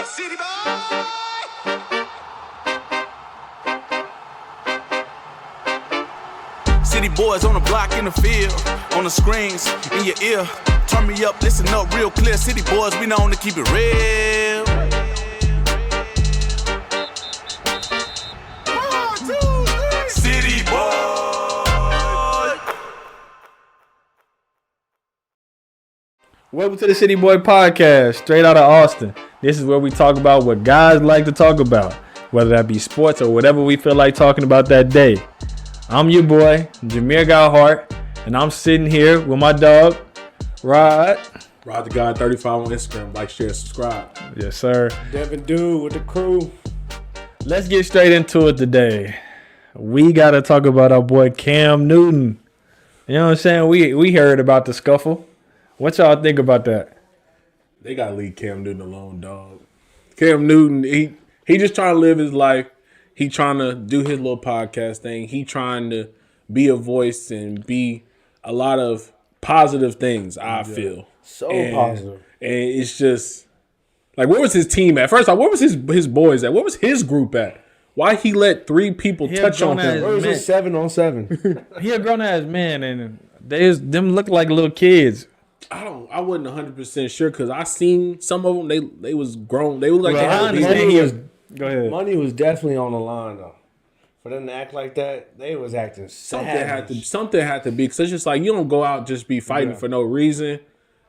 City Boyz. City Boyz on the block, in the field, on the screens, in your ear. Turn me up, listen up real clear. City Boyz, we known to keep it real. 1, 2, 3. City Boyz. Welcome to the City Boyz Podcast, straight out of Austin. This is where we talk about what guys like to talk about, whether that be sports or whatever we feel like talking about that day. I'm your boy, Jamir got heart, and I'm sitting here with my dog, Rod. Rod the God 35 on Instagram. Like, share, subscribe. Yes, sir. Devin Dude with the crew. Let's get straight into it today. We got to talk about our boy Cam Newton. You know what I'm saying? We heard about the scuffle. What y'all think about that? They got to leave Cam Newton alone, dog. Cam Newton, he just trying to live his life. He trying to do his little podcast thing. He trying to be a voice and be a lot of positive things, I feel. So positive. And it's just, like, where was his team at? First off, where was his boys at? Where was his group at? Why he let 3 people touch on him? Where was his 7-on-7? He a grown-ass man, and them look like little kids. I wasn't 100% sure because I seen some of them. They was grown. They was like Go ahead. Money was definitely on the line, though. For them to act like that, they was acting savage. Something had to be, because it's just like, you don't go out just be fighting for no reason.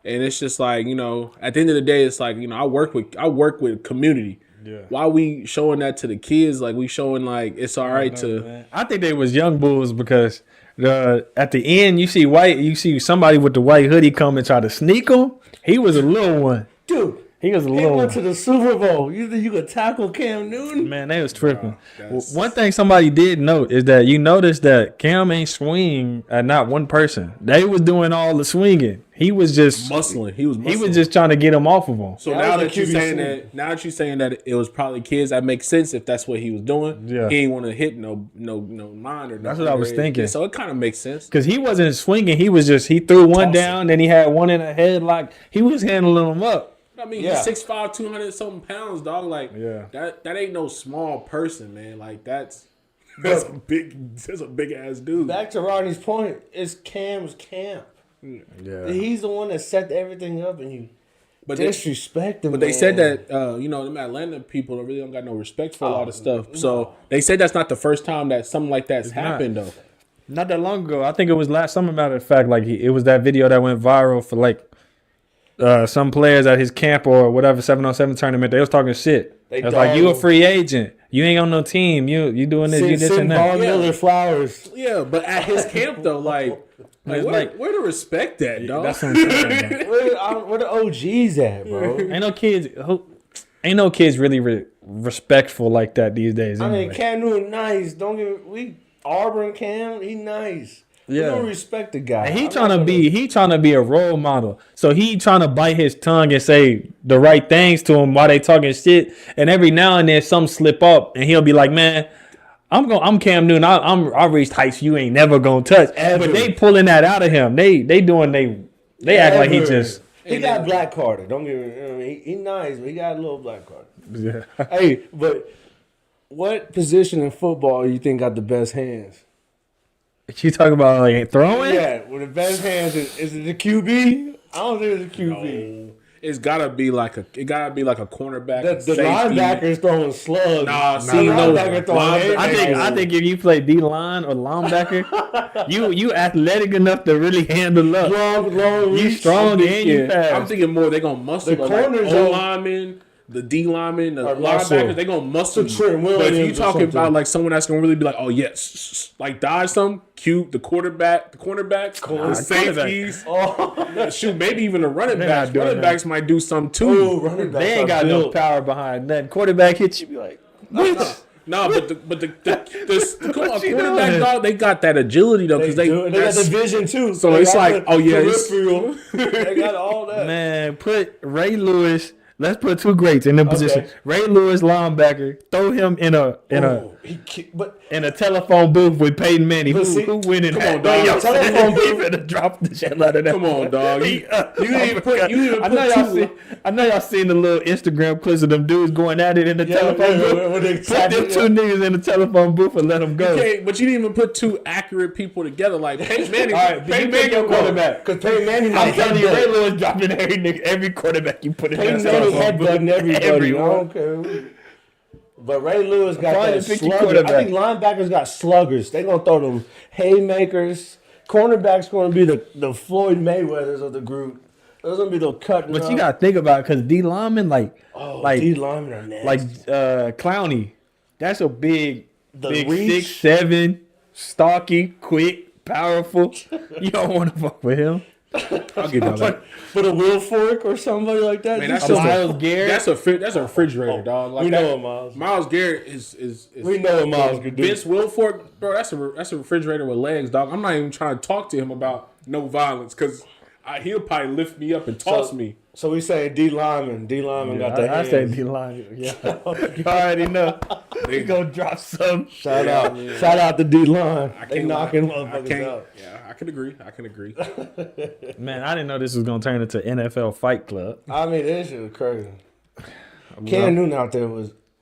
And it's just like, you know, at the end of the day, it's like, you know, I work with community. Yeah. Why we showing that to the kids? Like, we showing like it's all right to. Man. I think they was young bulls because at the end you see somebody with the white hoodie come and try to sneak him. He was a little one, dude. He was a little. He went to the Super Bowl. You think you could tackle Cam Newton? Man, they was tripping. One thing somebody did note is that you noticed that Cam ain't swing at not one person. They was doing all the swinging. He was just muscling. He was just trying to get him off of him. So now that you're saying that it was probably kids, that makes sense if that's what he was doing. Yeah. He ain't want to hit no line or. That's what I was thinking. So it kind of makes sense because he wasn't swinging. He was just he threw one down, then he had one in the head. Like he was handling them up. I mean, he's 6'5", 200-something pounds, dog. Like, that ain't no small person, man. Like, that's a big ass dude. Back to Rodney's point, it's Cam's camp. Yeah, he's the one that set everything up, and you disrespect him. But they said that them Atlanta people really don't got no respect for a lot of stuff. So they said that's not the first time that something like that's happened, though. Not that long ago. I think it was last summer. Matter of fact, like it was that video that went viral for like. Some players at his camp or whatever 7-on-7 tournament, they was talking shit. It was like, you a free agent. You ain't on no team. You doing this, you this and that. Miller flowers. Yeah, but at his camp though, where the respect at, dog? That's what I'm saying. Where the OGs at, bro? Ain't no kids really respectful like that these days. I mean, Cam Newton nice. Auburn Cam, he nice. Yeah, we don't respect the guy. And he trying to be a role model. So he trying to bite his tongue and say the right things to him while they talking shit. And every now and then some slip up, and he'll be like, "Man, I'm Cam Newton. I reached heights you ain't never gonna touch." Ever. But they pulling that out of him. They act like he just. He got black carded. Don't get me. He nice, but he got a little black card. Yeah. Hey, but what position in football you think got the best hands? You talking about like throwing? Yeah, with the best hands, is it the QB? I don't think it's the QB. No. It's gotta be like a cornerback. The linebacker's throwing slugs. I think if you play D line or linebacker, you athletic enough to really handle up. Long you strong and you fast. I'm thinking more they gonna muscle the corners, O linemen. The D linemen, the linebackers, they gonna muscle you. But if you talking about like someone that's gonna really be like, oh yes, like dodge some, cute the cornerbacks, the safeties, shoot, maybe even the running backs. Running backs might do something too. They ain't got no power behind that. Quarterback hits you, be like, what? No, but the quarterback dog, they got that agility though because they got the vision too. So it's like, they got all that. Man, put Ray Lewis Let's put two greats in them position. Ray Lewis, linebacker. Throw him in a telephone booth with Peyton Manning. Who winning? Come on, dog. Telephone booth and drop the shit out of that. Come on, dog. I know y'all seen the little Instagram clips of them dudes going at it in the telephone booth. Put them two niggas in the telephone booth and let them go. But you didn't even put two accurate people together like Peyton Manning. All right, Peyton Manning quarterback. Because Peyton Manning, I'm telling you, Ray Lewis dropping every quarterback you put in Peyton Manning headbutting everybody. I don't care. But Ray Lewis got that slugger. I think linebackers got sluggers. They're going to throw them haymakers. Cornerbacks going to be the Floyd Mayweathers of the group. Those going to be the cutting But you got to think about it because D linemen D linemen are nasty. Like Clowney. That's a big reach. 6'7", stocky, quick, powerful. You don't want to fuck with him. I'll give y'all that. For the Will Fork or somebody like that. Man, that's Myles Garrett. That's a refrigerator, dog. Like we know what Myles. Myles Garrett is we know what Myles could do. Vince Wilfork, bro. That's a refrigerator with legs, dog. I'm not even trying to talk to him about no violence because he'll probably lift me up and toss me. So we saying D lineman. D lineman got the hands. I say D lineman. Yeah, you already know. They gonna drop some. Shout out to D line. They knocking motherfuckers out. Yeah, I can agree. Man, I didn't know this was gonna turn into NFL Fight Club. I mean, this shit was crazy. Cam Newton out there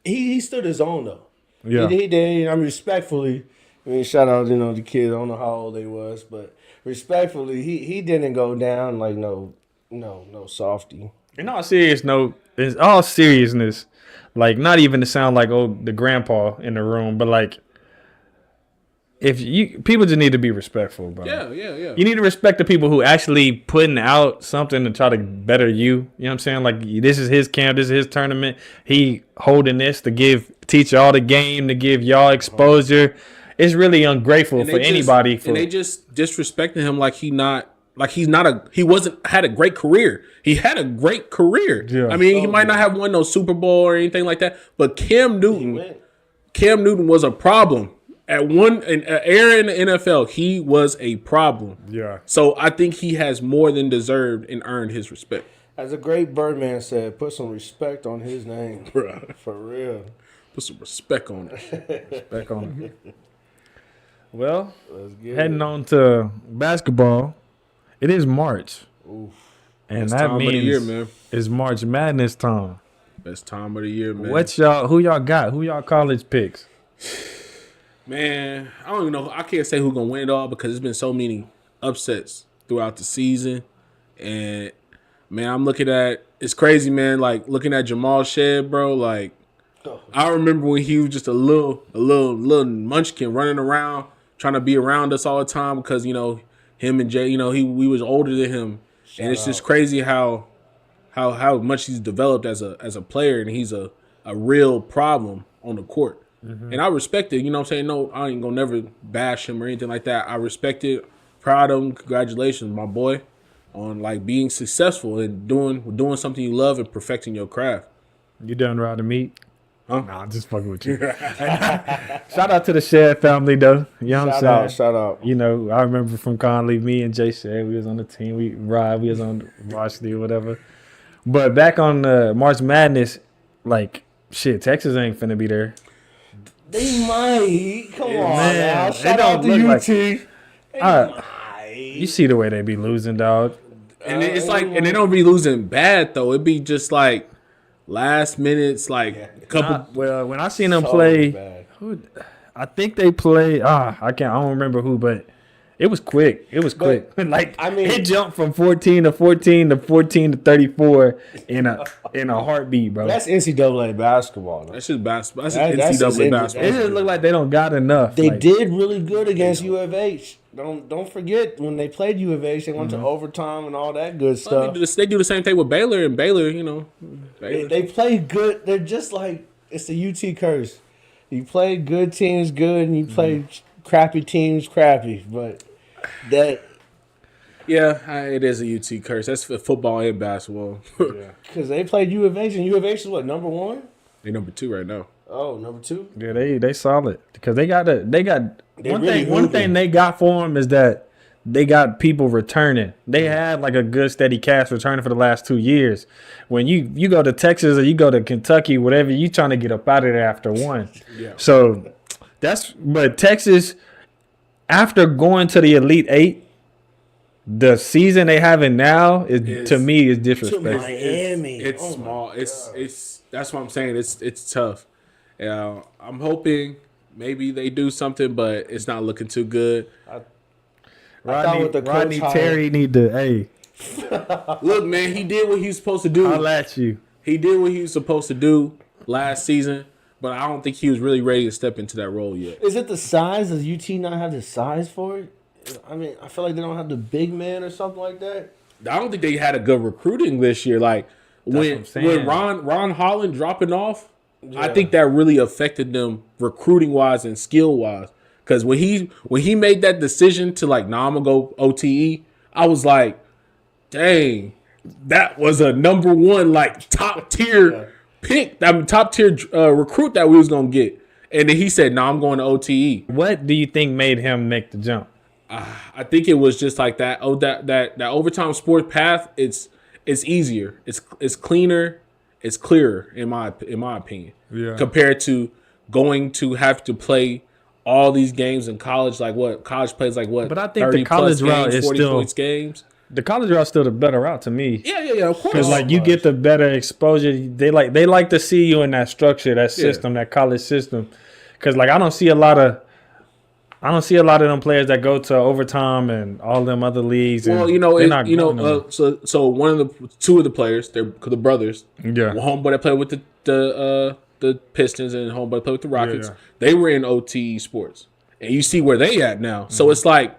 he stood his own though. Yeah, he did. I mean, respectfully. I mean, shout out the kid. I don't know how old they was, but respectfully, he didn't go down like no softy. In all seriousness, like not even to sound like the grandpa in the room, but like people just need to be respectful, bro. Yeah. You need to respect the people who actually putting out something to try to better you. You know what I'm saying? Like this is his camp, this is his tournament. He holding this to teach y'all the game, to give y'all exposure. It's really ungrateful for anybody. And they just disrespecting him like he had a great career. He had a great career. Yeah. I mean, he might not have won no Super Bowl or anything like that, but Cam Newton was a problem. At an era in the NFL, he was a problem. Yeah. So I think he has more than deserved and earned his respect. As a great Birdman said, put some respect on his name. Bruh. For real. Put some respect on it. Well, heading on to basketball. It is March. Oof. And that means of the year, man. It's March Madness time. Best time of the year, man. Who y'all got? Who y'all college picks? Man, I don't even know. I can't say who's going to win it all because there's been so many upsets throughout the season. And, man, I'm looking at – it's crazy, man. Like, looking at Jamal Shead, bro, like, I remember when he was just a little munchkin running around, trying to be around us all the time because, him and Jay, we was older than him. And it's just crazy how much he's developed as a player, and he's a real problem on the court. Mm-hmm. And I respect it, you know what I'm saying? No, I ain't gonna never bash him or anything like that. I respect it, proud of him, congratulations, my boy, on like being successful and doing something you love and perfecting your craft. You done riding meat? Huh? Nah, I'm just fucking with you. Shout out to the Shed family, though. You know what I'm saying? Shout out. I remember from Conley, me and Jay Shed, we was on the team. We was on varsity or whatever. But back on March Madness, like, shit, Texas ain't finna be there. They might. Come on, man. Shout out to UT. You see the way they be losing, dog. And it's like, and they don't be losing bad, though. It be just like last minutes, like couple. Well, when I seen them play, I think they play. I don't remember who, but it was quick. It was quick. It jumped from 14 to 14 to 14 to 34 in a heartbeat, bro. That's NCAA basketball. Though. That's just basketball. That's NCAA basketball. It just look like they don't got enough. They did really good against U of H. Don't forget when they played U of H, they went to overtime and all that good stuff. They do the same thing with Baylor, and Baylor, they play good. They're just like it's the UT curse. You play good teams good, and you play crappy teams crappy. But that, it is a UT curse. That's for football and basketball. Because they played U of H, and U of H is what, number 1? They number 2 right now. Oh, number 2. Yeah, they solid because they got one thing they got for them is that they got people returning. They had like a good steady cast returning for the last 2 years. When you go to Texas or you go to Kentucky, whatever, you trying to get up out of there after one. Yeah. So but Texas, after going to the Elite Eight, the season they having now to me is disrespectful. Miami, it's small. It's that's what I'm saying. It's tough. I'm hoping maybe they do something, but it's not looking too good. Rodney Terry need to, look, man, he did what he was supposed to do. I'll at you. He did what he was supposed to do last season, but I don't think he was really ready to step into that role yet. Is it the size? Does UT not have the size for it? I mean, I feel like they don't have the big man or something like that. I don't think they had a good recruiting this year. Like when Ron Holland dropping off, I think that really affected them recruiting wise and skill wise. Because when he made that decision to like, I'm gonna go OTE, I was like, dang, that was a number one like top tier pick, top tier recruit that we was gonna get. And then he said, I'm going to OTE. What do you think made him make the jump? I think it was just like that. That overtime sports path. It's easier. It's cleaner. It's clearer in my opinion. Yeah. Compared to going to have to play all these games in college, like what college plays, like what. But I think the college route is 40 points games. The college route is still the better route to me. Yeah, of course. Because like you get the better exposure. They like to see you in that structure, that system, that college system. Because like I don't see a lot of them players that go to overtime and all them other leagues. Well, so one of two of the players, they're the brothers. Yeah, homeboy that played with the Pistons and homeboy that played with the Rockets. Yeah. They were in OTE sports, and you see where they at now. Mm-hmm. So it's like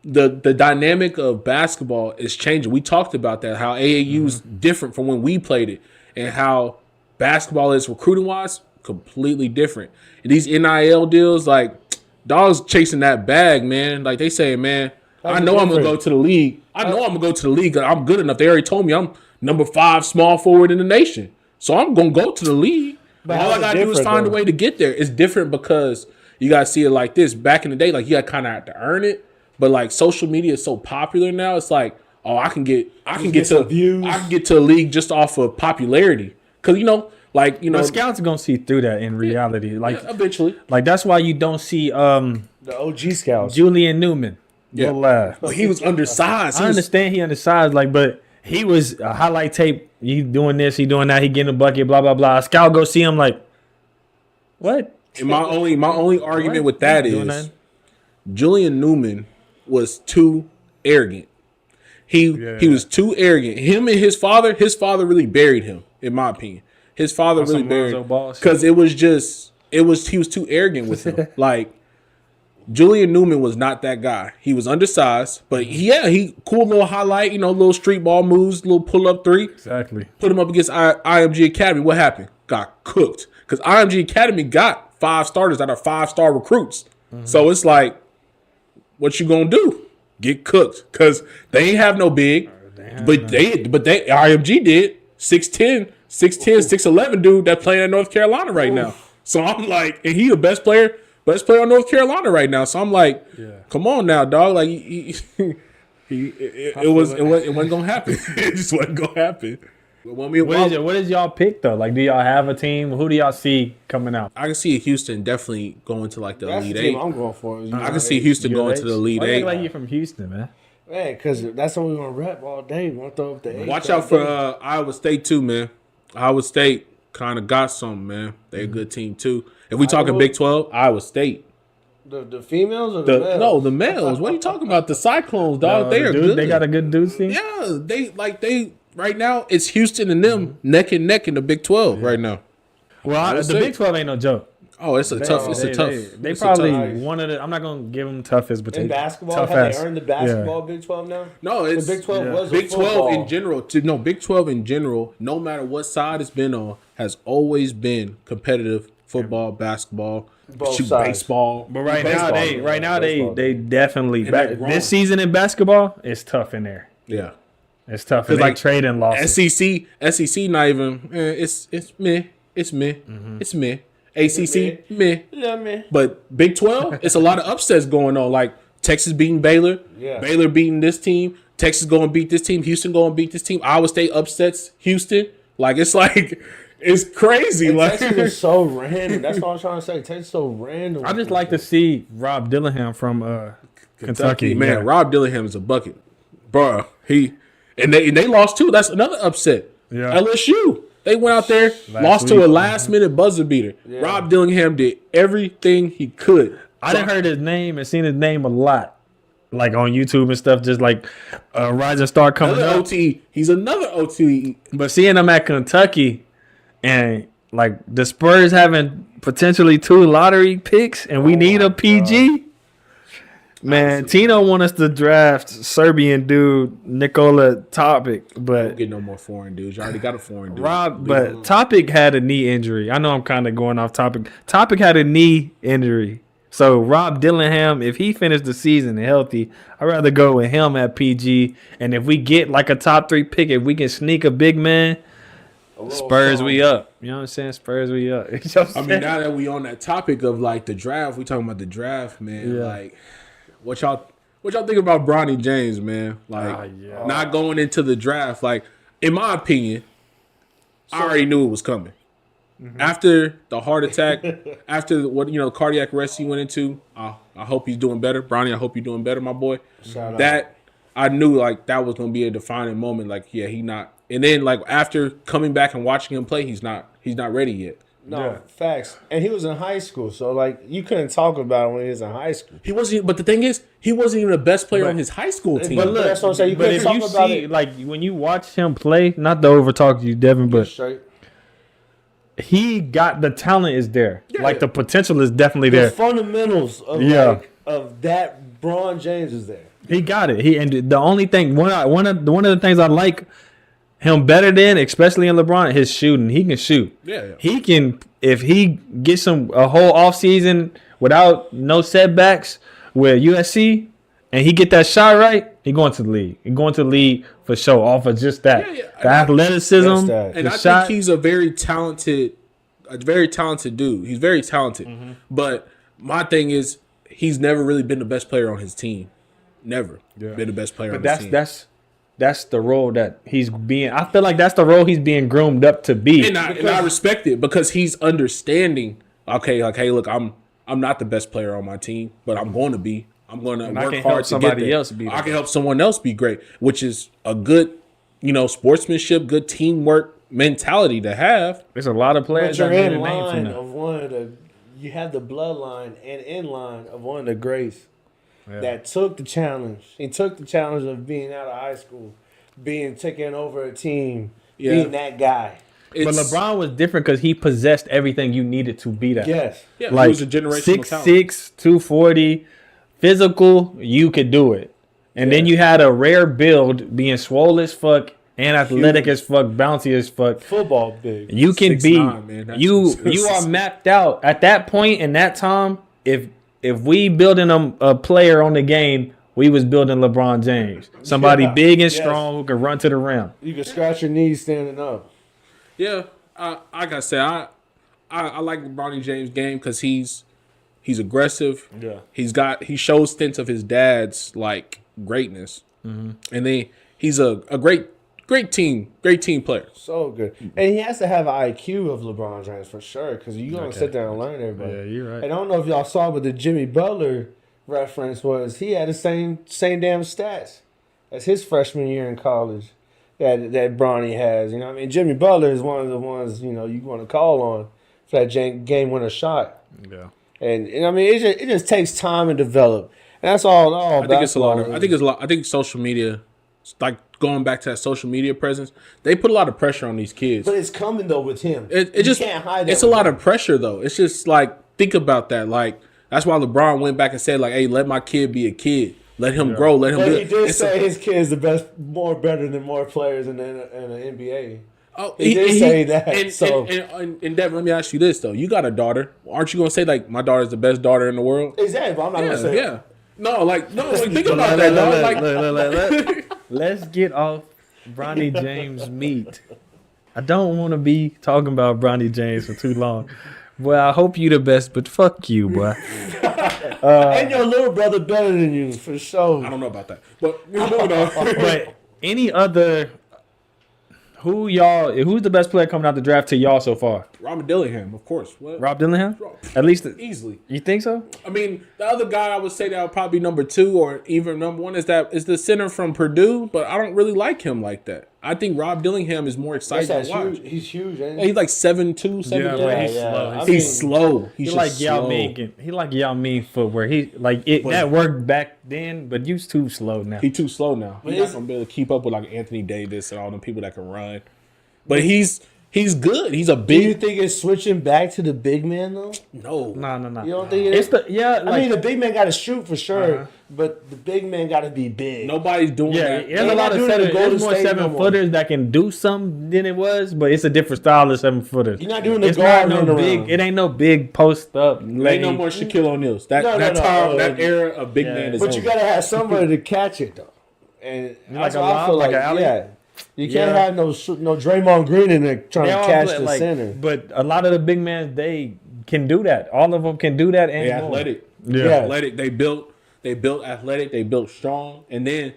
the dynamic of basketball is changing. We talked about that, how AAU is different from when we played it, and how basketball is recruiting wise completely different. And these NIL deals, like. Dogs chasing that bag, man. Like they say, man, I know I'm going to go to the league. I'm going to the league. I'm good enough. They already told me I'm number 5 small forward in the nation. So I'm going to go to the league. But all I got to do is find a way to get there. It's different because you got to see it like this. Back in the day, like you got kind of have to earn it. But like social media is so popular now. It's like, I can get to a league just off of popularity. Because, but scouts are gonna see through that in reality. Like eventually. Like that's why you don't see the OG scouts. Julian Newman. Yeah. But he was undersized. I understand he undersized, but he was a highlight tape. He doing this, he doing that, he getting a bucket, blah blah blah. A scout go see him like, what? And my only argument with that is Julian Newman was too arrogant. He was too arrogant. Him and his father really buried him, in my opinion. His father really buried him because he was too arrogant with him. Like Julian Newman was not that guy. He was undersized, but he cool little highlight, little street ball moves, little pull up 3. Exactly. Put him up against IMG Academy. What happened? Got cooked because IMG Academy got 5 starters that are 5-star recruits. Mm-hmm. So it's like, what you gonna do? Get cooked because they ain't have no big, but IMG did 6'10", 6'11" dude that playing in North Carolina right now. So I'm like, and he the best player in North Carolina right now. So I'm like, come on now, dog. Like it wasn't gonna happen. It just wasn't gonna happen. What is y'all pick though? Like, do y'all have a team? Who do y'all see coming out? I can see Houston definitely going to like the Elite Eight. I'm going for it. I can see Houston going to the Elite Eight. Like you from Houston, man. Man, because that's what we want to rep all day. We want to throw up the 8. Watch out for Iowa State too, man. Iowa State kind of got something, man. They're a good team too. If we talking Big 12, Iowa State. The females or the males? No, the males. What are you talking about? The Cyclones, dog. They are good. They got a good dudes team. Yeah, they right now it's Houston and them neck and neck in the Big 12 right now. Well, the Big 12 ain't no joke. Oh, it's tough. They probably one of the. I'm not gonna give them toughest, but in basketball, have they earned the basketball Big 12 now? No, it's the Big 12 was Big 12 in general. Big 12 in general. No matter what side it's been on, has always been competitive. Football, basketball, baseball. But right now they definitely this season in basketball is tough in there. Yeah, it's tough. It's like trading losses. SEC not even. It's meh. It's meh. Mm-hmm. It's meh. ACC meh. Yeah, meh. But Big 12, it's a lot of upsets going on. Like Texas beating Baylor. Yeah. Baylor beating this team. Texas going to beat this team. Houston going to beat this team. Iowa State upsets Houston. Like, it's crazy. And like Texas is so random. That's what I'm trying to say. Texas is so random. I just like to see Rob Dillingham from Kentucky. Man, yeah. Rob Dillingham is a bucket. Bruh, they lost too. That's another upset. Yeah. LSU. They went out there, lost to a last-minute buzzer beater. Yeah. Rob Dillingham did everything he could. I done heard his name and seen his name a lot, like on YouTube and stuff, just like Rising Star coming another up. OT. He's another OT. But seeing him at Kentucky and like the Spurs having potentially 2 lottery picks and we need a PG. God. Man, Tino want us to draft Serbian dude Nikola Topic, but don't get no more foreign dudes. You already got a foreign dude. But Topic had a knee injury. I know I'm kind of going off topic. Topic had a knee injury. So Rob Dillingham, if he finished the season healthy, I'd rather go with him at PG. And if we get like a top 3 pick, if we can sneak a big man, Spurs we up. You know what I'm saying? Spurs we up. You know I mean, now that we on that topic of like the draft, we talking about the draft, man. Yeah. Like, what y'all think about Bronny James, man? Like, not going into the draft. Like, in my opinion, I already knew it was coming. Mm-hmm. After the heart attack, after what cardiac arrest he went into, I hope he's doing better. Bronny, I hope you're doing better, my boy. Shout that out. I knew like that was gonna be a defining moment. Like, yeah, he not. And then like after coming back and watching him play, he's not ready yet. No, facts. And he was in high school, so like you couldn't talk about him when he was in high school. He wasn't. But the thing is, he wasn't even the best player on his high school team. But look, that's what I'm saying. You couldn't talk about it. Like when you watch him play, not to overtalk you, Devin, but he got the talent is there. Yeah, like the potential is definitely there. The fundamentals of of that Bron James is there. He got it. And the only thing one of the things I like him better than, especially in LeBron, his shooting. He can shoot. Yeah. He can, if he gets a whole offseason without no setbacks with USC and he get that shot right, he going to the league. He going to the league for sure off of just that. Yeah. The athleticism. And I think he's a very talented dude. He's very talented. Mm-hmm. But my thing is he's never really been the best player on his team. Never been the best player on his team. That's the role that he's being. I feel like that's the role he's being groomed up to be. And I respect it because he's understanding. Okay, like, hey, look, I'm not the best player on my team, but I'm going to be. I'm going to work hard to get there. I can help someone else be great, which is a good, sportsmanship, good teamwork mentality to have. There's a lot of players that you're in line of one of the. You have the bloodline and in line of one of the greats. Yeah. That took the challenge. He took the challenge of being out of high school, taking over a team, being that guy. But LeBron was different because he possessed everything you needed to be that. Yes. Yeah, like he was a generational 6'6", 240, physical, you could do it. And then you had a rare build, being swole as fuck and athletic as fuck, bouncy as fuck. Football big. You can 6'9", man. You are mapped out. At that point in that time, if we building a player on the game, we was building LeBron James. Somebody big and strong who can run to the rim. You can scratch your knees standing up. Yeah, like I said, I like Bronny James' game because he's aggressive. Yeah, he shows stints of his dad's like greatness, and then he's a great team player. So good, and he has to have an IQ of LeBron James for sure because you're gonna sit there and learn everybody. Yeah, you're right. And I don't know if y'all saw, but the Jimmy Butler reference was he had the same damn stats as his freshman year in college. That Bronny has, I mean, Jimmy Butler is one of the ones you want to call on for that game winner shot. Yeah, and I mean, it just takes time to develop, and that's all. I think it's a lot. I think social media, like going back to that social media presence, they put a lot of pressure on these kids. But it's coming though with him. You just can't hide that. It's a lot of pressure though. It's just like think about that. Like that's why LeBron went back and said like, "Hey, let my kid be a kid." Let him grow. Let him. But he did say his kid's the best, better than more players in the NBA. Oh, he did say that. And Devin, let me ask you this though: you got a daughter? Aren't you gonna say like my daughter's the best daughter in the world? Exactly. But I'm not gonna say. Yeah. No, think about that, dog. Like, let's get off Bronny James meat. I don't want to be talking about Bronny James for too long. Well, I hope you the best, but fuck you, boy. And your little brother better than you, for sure. I don't know about that. But moving on. But any other... Who's the best player coming out the draft to y'all so far? Robert Dillingham, of course. What? Rob Dillingham? At least easily. You think so? I mean, the other guy I would say that would probably be number 2 or even number 1 is the center from Purdue, but I don't really like him like that. I think Rob Dillingham is more exciting to watch. He's huge, ain't he? He's like 7'2", 7'3". Yeah, he's slow. He's slow. He like Yao Ming. He like Yao Ming footwear. He like it that worked back then, but he's too slow now. He's too slow now. He's not gonna be able to keep up with like Anthony Davis and all the people that can run. But he's good. He's a big. Do you think it's switching back to the big man though? No. You don't think it's the I mean, the big man got to shoot for sure, but the big man got to be big. Nobody's doing that. There's a lot of there's more 7-footers that can do something than it was, but it's a different style of 7-footers. You're not doing the guard no big. It ain't no big post up. Ain't no more Shaquille O'Neal's. That era of big man is. But you gotta have somebody to catch it though, and like that's why I feel like you can't have no Draymond Green in there trying to catch the center. But a lot of the big men, they can do that. All of them can do that. And they're athletic. Athletic. They built athletic. They built strong. And then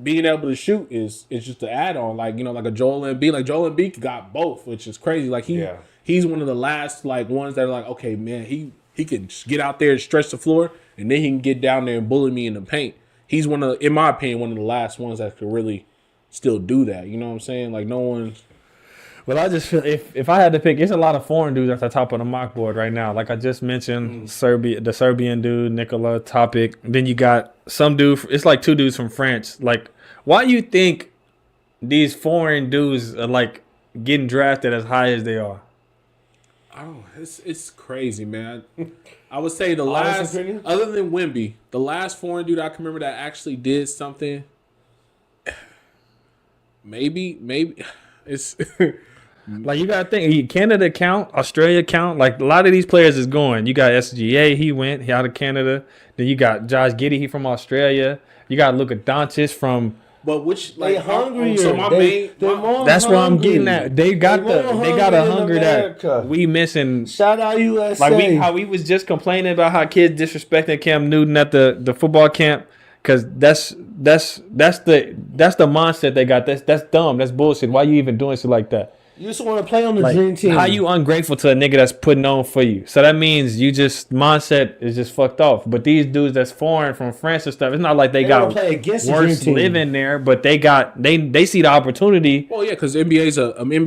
being able to shoot is just an add on. Like like a Joel Embiid. Like Joel Embiid got both, which is crazy. Like he's one of the last like ones that are like, okay, man, he can get out there and stretch the floor, and then he can get down there and bully me in the paint. He's in my opinion, one of the last ones that could really still do that. You know what I'm saying? Like no one. Well, I just feel if I had to pick, it's a lot of foreign dudes at the top of the mock board right now. Like I just mentioned, the Serbian dude, Nikola Topic. Then you got some dude. It's like 2 dudes from France. Like, why do you think these foreign dudes are like getting drafted as high as they are? Oh, it's crazy, man. I would say the last, other than Wemby, the last foreign dude I can remember that actually did something. Maybe it's like you gotta think Canada count, Australia count. Like a lot of these players is going. You got SGA, he out of Canada. Then you got Josh Giddey, he from Australia. You got Luka Doncic from. But which like hungry? So that's where I'm getting at. They got a hunger that we missing. Shout out USA. Like how we was just complaining about how kids disrespecting Cam Newton at the football camp. Cause that's the mindset they got. That's dumb. That's bullshit. Why you even doing shit like that? You just want to play on the dream team. How you ungrateful to a nigga that's putting on for you? So that means you just mindset is just fucked off. But these dudes that's foreign from France and stuff, it's not like they got worse living there, but they see the opportunity. Well, yeah, because NBA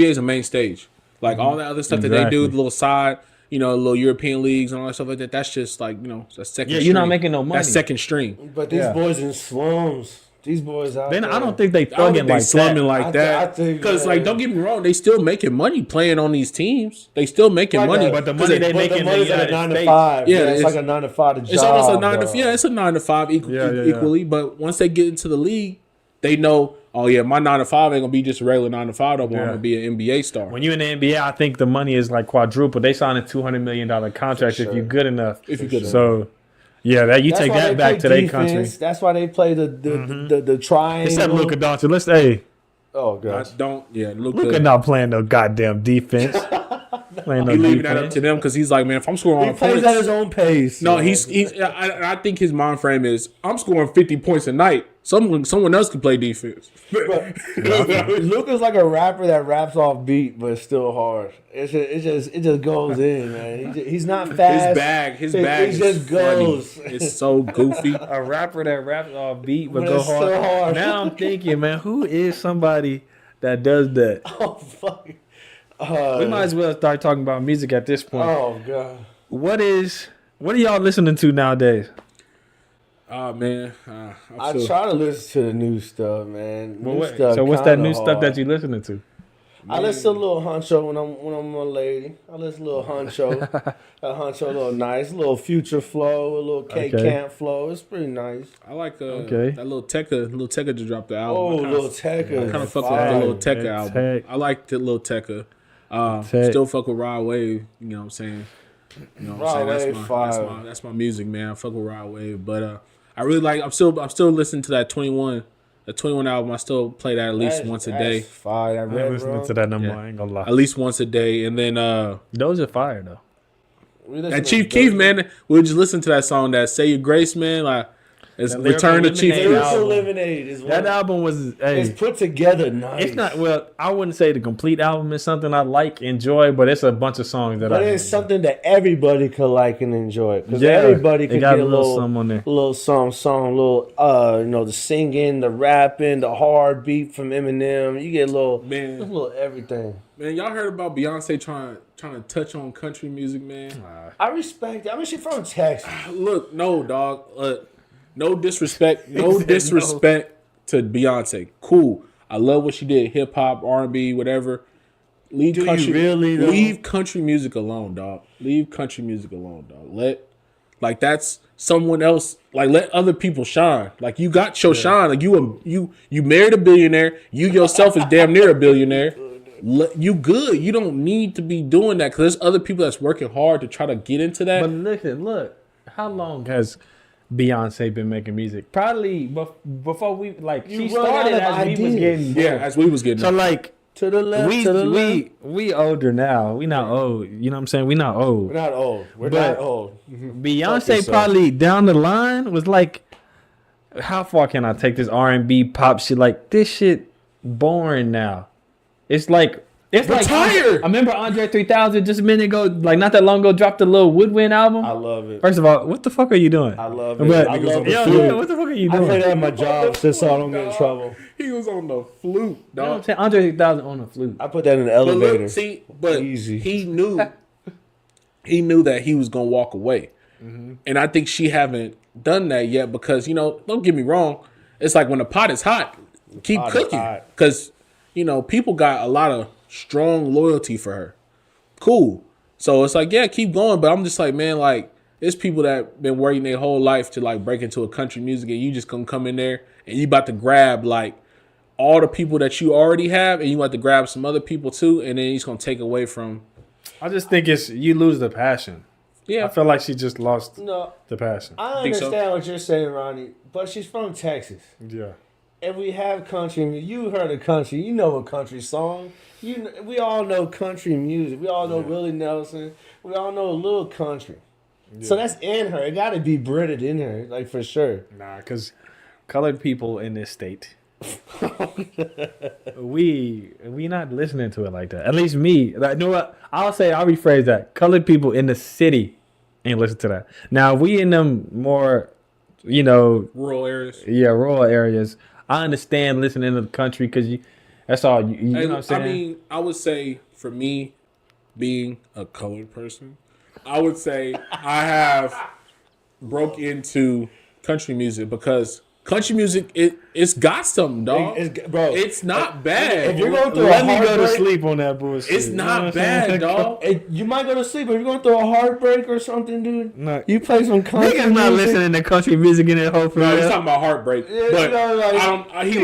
is a main stage. Like all that other stuff that they do, the little side. Little European leagues and all that stuff like that. That's just like, that's second stream. You're not making no money. That's second stream. But these boys in slums. These boys out there. I don't think they thugging like slumming like that. Because, don't get me wrong, they still making money playing on these teams. They still making money. But the money they making is like a 9 to 5. Yeah, it's like a 9 to 5 job. It's almost a 9 to 5. Yeah, it's a 9 to 5 equally. But once they get into the league, they know, oh yeah, my 9 to 5 ain't gonna be just a regular 9 to 5 no more. I'm gonna be an NBA star. When you're in the NBA, I think the money is like quadruple. They sign a $200 million contract if you're good enough. So yeah, that you take that back to their country. That's why they play the triangle. Except Luka Doncic. Oh god, Luka not playing no goddamn defense. He leaving that up to them because he's like, man, if I'm scoring he plays at his own pace. No, I think his mind frame is I'm scoring 50 points a night. Someone else can play defense. Luka's like a rapper that raps off beat, but it's still hard. It just goes in, man. He's not fast. His bag just goes. It's so goofy. A rapper that raps off beat but go hard. So hard. Now I'm thinking, man, who is somebody that does that? Oh fuck. We might as well start talking about music at this point. Oh god. What are y'all listening to nowadays? Oh man, I try to listen to the new stuff, man. So what's that new stuff that you listening to? I listen to a little Honcho when I'm a lady. I listen to a little Honcho. That Honcho a little nice, a little Future flow, a little K-Camp flow. It's pretty nice. I like that little Tekka just dropped the album. Oh, little Tekka. I kind of fuck with the little Tekka album. I like the little Tekka. Still fuck with Rod Wave. You know what I'm saying? You know what I'm saying? That's my music, man. I fuck with Rod Wave, but I really like. I'm still listening to that 21 album. I still play that at least once a day. Fire. I'm listening to that no more. I ain't gonna lie. At least once a day, and then those are fire though. That Chief Keef, man, we just listen to that song, that Say Your Grace, man. Like, it's Return to Chief Keef. Lemonade is that album was it's put together nice. It's not, well, I wouldn't say the complete album is something I like, enjoy, but it's a bunch of songs that but it's something that everybody could like and enjoy. Because everybody could get a little something on there. Little song, little the singing, the rapping, the hard beat from Eminem. You get a little everything. Man, y'all heard about Beyonce trying to touch on country music, man? I respect it. I mean, she's from Texas. Look, no, dog. No disrespect. No disrespect to Beyonce. Cool. I love what she did. Hip hop, R&B, whatever. Leave country music alone, dog. Leave country music alone, dog. That's someone else. Like, let other people shine. Like, you got your shine. Like, you married a billionaire. You yourself is damn near a billionaire. You good. You don't need to be doing that because there's other people that's working hard to try to get into that. But look. How long has Beyonce been making music? Probably before we she started as we was getting so like to the left. We older now. We not old. You know what I'm saying? We not old. We're not old. We're not old. Beyonce probably down the line was like, how far can I take this R&B pop shit? Like, this shit boring now. It's like tired. I remember Andre 3000 just a minute ago, like not that long ago, dropped a little Woodwind album. I love it. What the fuck are you doing? I love it. What the fuck are you doing? I play that at my job so I don't get in trouble. He was on the flute, dog. You know what I'm saying? Andre 3000 on the flute. I put that in the elevator. Easy. He knew that he was gonna walk away, and I think she haven't done that yet because don't get me wrong, it's like when the pot is hot, keep cooking because people got a lot of strong loyalty for her. Cool. So it's like, yeah, keep going. But I'm just like, man, like, there's people that been working their whole life to like break into a country music, and you just gonna come in there and you about to grab like all the people that you already have, and you want to grab some other people too, and then he's gonna take away from. I just think you lose the passion. Yeah, I feel like she just lost the passion. I understand what you're saying, Ronnie, but she's from Texas. Yeah. And we have country. You heard of country. You know a country song. We all know country music. We all know Willie Nelson. We all know a little country. Yeah. So that's in her. It got to be British in her, like for sure. Nah, because colored people in this state, we not listening to it like that. At least me. Like, you know what? I'll rephrase that. Colored people in the city ain't listen to that. Now we in them more, rural areas. Yeah, rural areas. I understand listening to the country because that's all you know what I'm saying? I mean, I would say for me, being a colored person, I would say I have broke into country music because country music, it's got something, dog. It's not bad. If you're going through Let me go to sleep on that bullshit. It's not bad, dog. You might go to sleep, but if you're going through a heartbreak or something, dude, you play some country music. Niggas not listening to country music in that whole film. No, he's talking about heartbreak. But he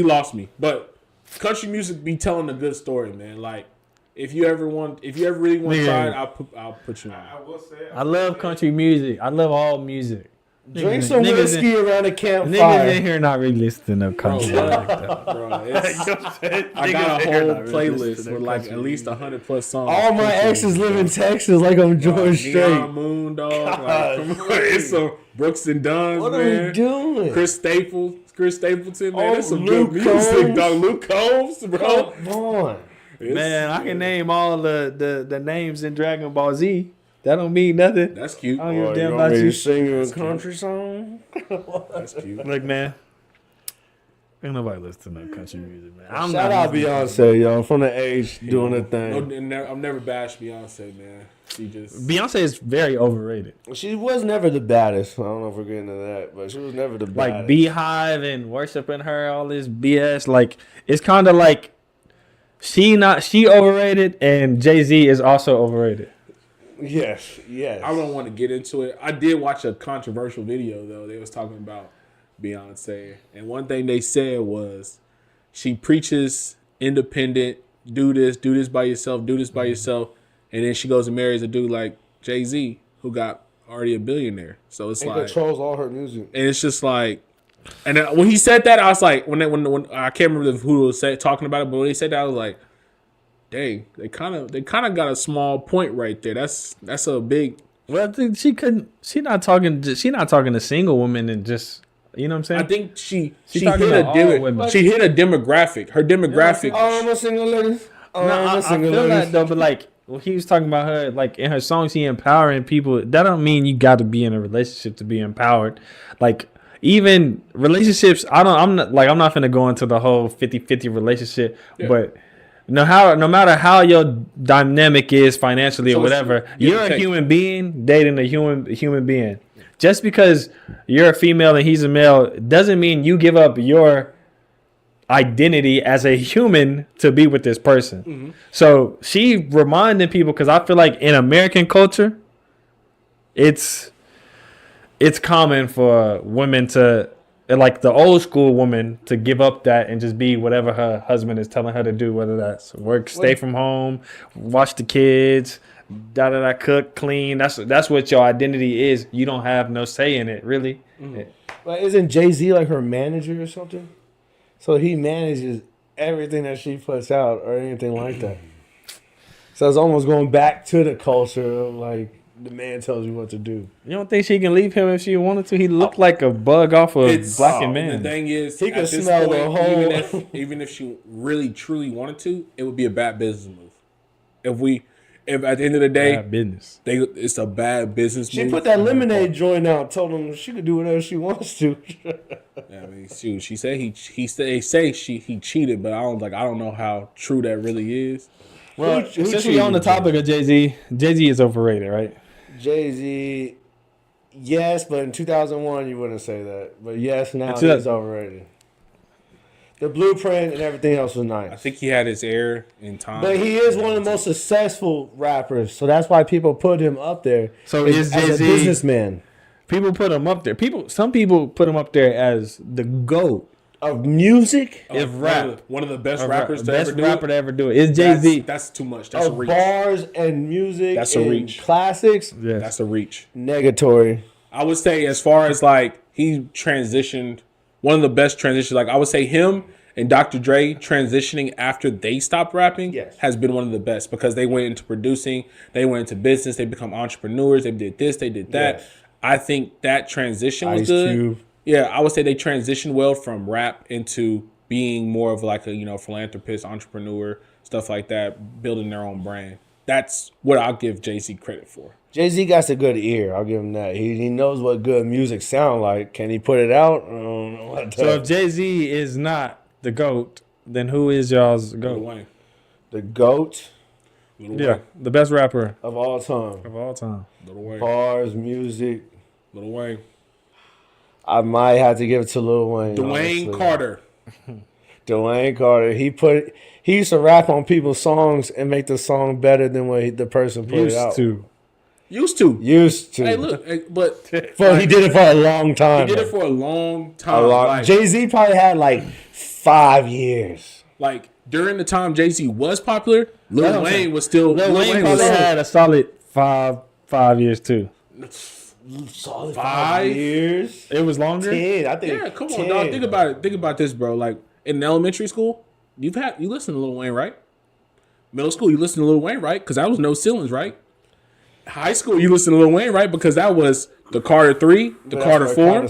lost me. But country music be telling a good story, man. Like, if you ever really want to try it, I'll put you on. I will say I love country music. I love all music. Drink some whiskey around a campfire. Niggas in here not really listening to country. Bro, I got a whole playlist with like at least 100+ songs. All my exes live in Texas, like I'm George Strait. Neon Moon, dog. Like, come on, it's some Brooks and Dunn's, what man. What are we doing? Chris Stapleton, man. That's some good music, dog. Luke Combs, bro. Come on. Man, I can name all the names in Dragon Ball Z. That don't mean nothing. That's cute. I don't give a damn about you. Singing a country song? That's cute. Look, man. Ain't nobody listen to country music, man. Shout out Beyonce, y'all, from the age doing the thing. I'm never bashed Beyonce, man. Beyonce is very overrated. She was never the baddest. I don't know if we're getting into that, but she was never the baddest. Like Beehive and worshiping her, all this BS. Like, it's kind of like she overrated and Jay-Z is also overrated. Yes. I don't want to get into it. I did watch a controversial video, though. They was talking about Beyonce. And one thing they said was she preaches independent, do this by yourself. And then she goes and marries a dude like Jay-Z, who got already a billionaire. So it's like... controls all her music. And it's just like... And when he said that, I was like... When I can't remember who was talking about it, but when he said that, I was like... Dang, they kind of got a small point right there. That's a big. Well, I think she couldn't. She's not talking to single women and just. You know what I'm saying? I think she hit a demographic. Her demographic. Oh, I'm a single lady. I feel that though, but like when he was talking about her, like in her songs, he empowering people. That don't mean you got to be in a relationship to be empowered. Like even relationships, I'm not finna go into the whole 50-50 relationship, but. No matter how your dynamic is financially or whatever, you're a human being dating a human being. Just because you're a female and he's a male doesn't mean you give up your identity as a human to be with this person. Mm-hmm. So she reminding people, because I feel like in American culture, it's common for women to, like the old school woman, to give up that and just be whatever her husband is telling her to do, whether that's work, stay from home, watch the kids, cook, clean. That's what your identity is. You don't have no say in it, really. Mm-hmm. Well, isn't Jay-Z like her manager or something? So he manages everything that she puts out or anything like that. So it's almost going back to the culture of like, the man tells you what to do. You don't think she can leave him if she wanted to? He looked like a bug off of Black and Man. The thing is, he could smell the whole. Even if she really truly wanted to, it would be a bad business move. If at the end of the day, bad business. It's a bad business move. She put that lemonade joint out, told him she could do whatever she wants to. I mean, she said he cheated, but I don't know how true that really is. Well, since we on the topic of Jay-Z is overrated, right? Jay-Z, yes, but in 2001 you wouldn't say that. But yes, now he's overrated. The blueprint and everything else was nice. I think he had his air in time. But he is one of the most successful rappers, so that's why people put him up there. So is Jay-Z as a businessman? People put him up there. Some people put him up there as the GOAT of music. Of rap, one of the best rappers to ever do it. Is Jay-Z? That's too much. That's a reach. Bars and music. That's a reach. Classics. Yes. That's a reach. Negatory. I would say, as far as like he transitioned, one of the best transitions. Like I would say, him and Dr. Dre transitioning after they stopped rapping has been one of the best, because they went into producing, they went into business, they become entrepreneurs, they did this, they did that. Yes. I think that transition was good. Cube. Yeah, I would say they transitioned well from rap into being more of like a philanthropist, entrepreneur, stuff like that, building their own brand. That's what I'll give Jay-Z credit for. Jay-Z got a good ear. I'll give him that. He knows what good music sound like. Can he put it out? I don't know what so if Jay-Z is not the GOAT, then who is y'all's GOAT? Lil Wayne. The GOAT? Yeah, the best rapper of all time. Lil Wayne. Bars, music. Lil Wayne. I might have to give it to Lil Wayne. Dwayne Carter. Dwayne Carter. He used to rap on people's songs and make the song better than what the person put it out. Used to. Hey, look, but he did it for a long time. He did it for a long time. Jay-Z probably had like 5 years. Like during the time Jay-Z was popular, Lil Wayne was still. Lil Wayne probably had a solid five years too. Solid 5 yeyears. It was longer. 10, I think. Yeah, come on, dog. Think about it. Think about this, bro. Like in elementary school, you listen to Lil Wayne, right? Middle school, you listen to Lil Wayne, right? Because that was No Ceilings, right? High school, you listen to Lil Wayne, right? Because that was the Carter 3, the Carter 4,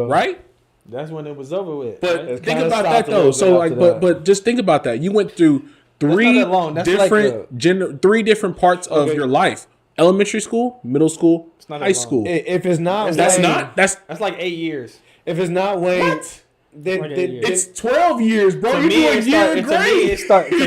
right? That's when it was over with. But right? Think about that though. So like, but just think about that. You went through three different parts of your life: elementary school, middle school, high school. If it's not, that's like 8 years. If it's not Wayne, what? Then it's 12 years, bro. To me, it started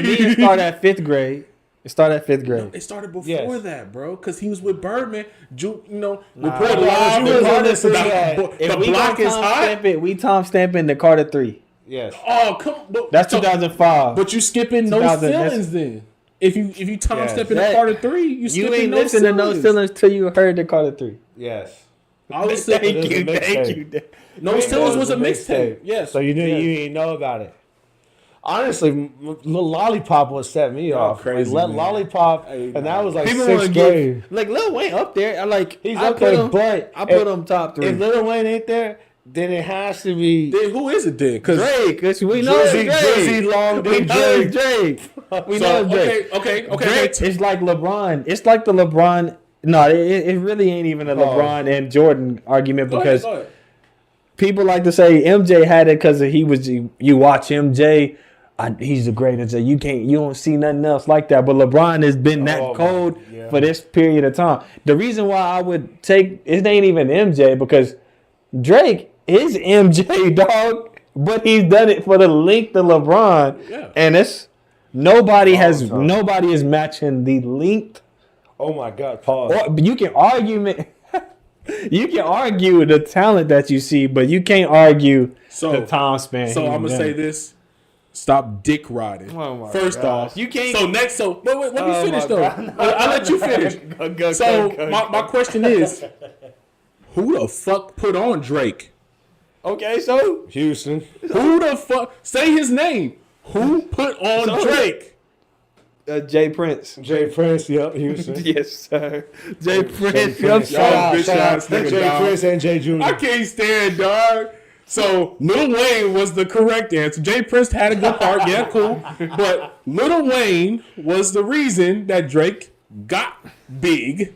at 5th grade. It started at 5th grade. No, it started before that, bro. Because he was with Birdman. Report live. The block is hot. We time stamping the Carter 3. Yes. Oh, come on. That's 2005. But you skipping No Feelings then. If you time stamping the Carter 3, you skipping No Feelings. You ain't listening to No Feelings till you heard the Carter 3. Yes. Thank you. No Feelings was a mixtape. Yes. So you didn't know about it. Honestly, Lil Lollipop would set me off. Crazy, like, Lollipop, and that was like 6th grade. Like Lil Wayne up there. He's up there, but I put him top 3. If Lil Wayne ain't there, then it has to be. Then who is it then? Drake. We know it's Drake. Drizzy Long Dick Drake. We know Drake. Okay. Drake is like LeBron. It's like the LeBron. No, it really ain't even a LeBron and Jordan argument because go ahead. People like to say MJ had it because he was. You watch MJ. He's the greatest. You don't see nothing else like that. But LeBron has been that cold for this period of time. The reason why I would take it ain't even MJ because Drake is MJ, dog. But he's done it for the length of LeBron, and it's nobody is matching the length. Oh my God! Pause. Or, you can argue. You can argue the talent that you see, but you can't argue the time span. So I'm gonna say this. Stop dick riding. Oh First off, you can't. So next, wait, let me finish though. I'll let you finish. My question is, who the fuck put on Drake? Okay, so Houston. Who the fuck? Say his name. Who put on Drake? Jay Prince. Jay Prince, yep, Houston. Yes, sir. Jay Prince. Shout out Jay Prince and Jay Jr. I can't stand, dog. So Lil Wayne was the correct answer. Jay Prince had a good part, yeah, cool. But Lil Wayne was the reason that Drake got big.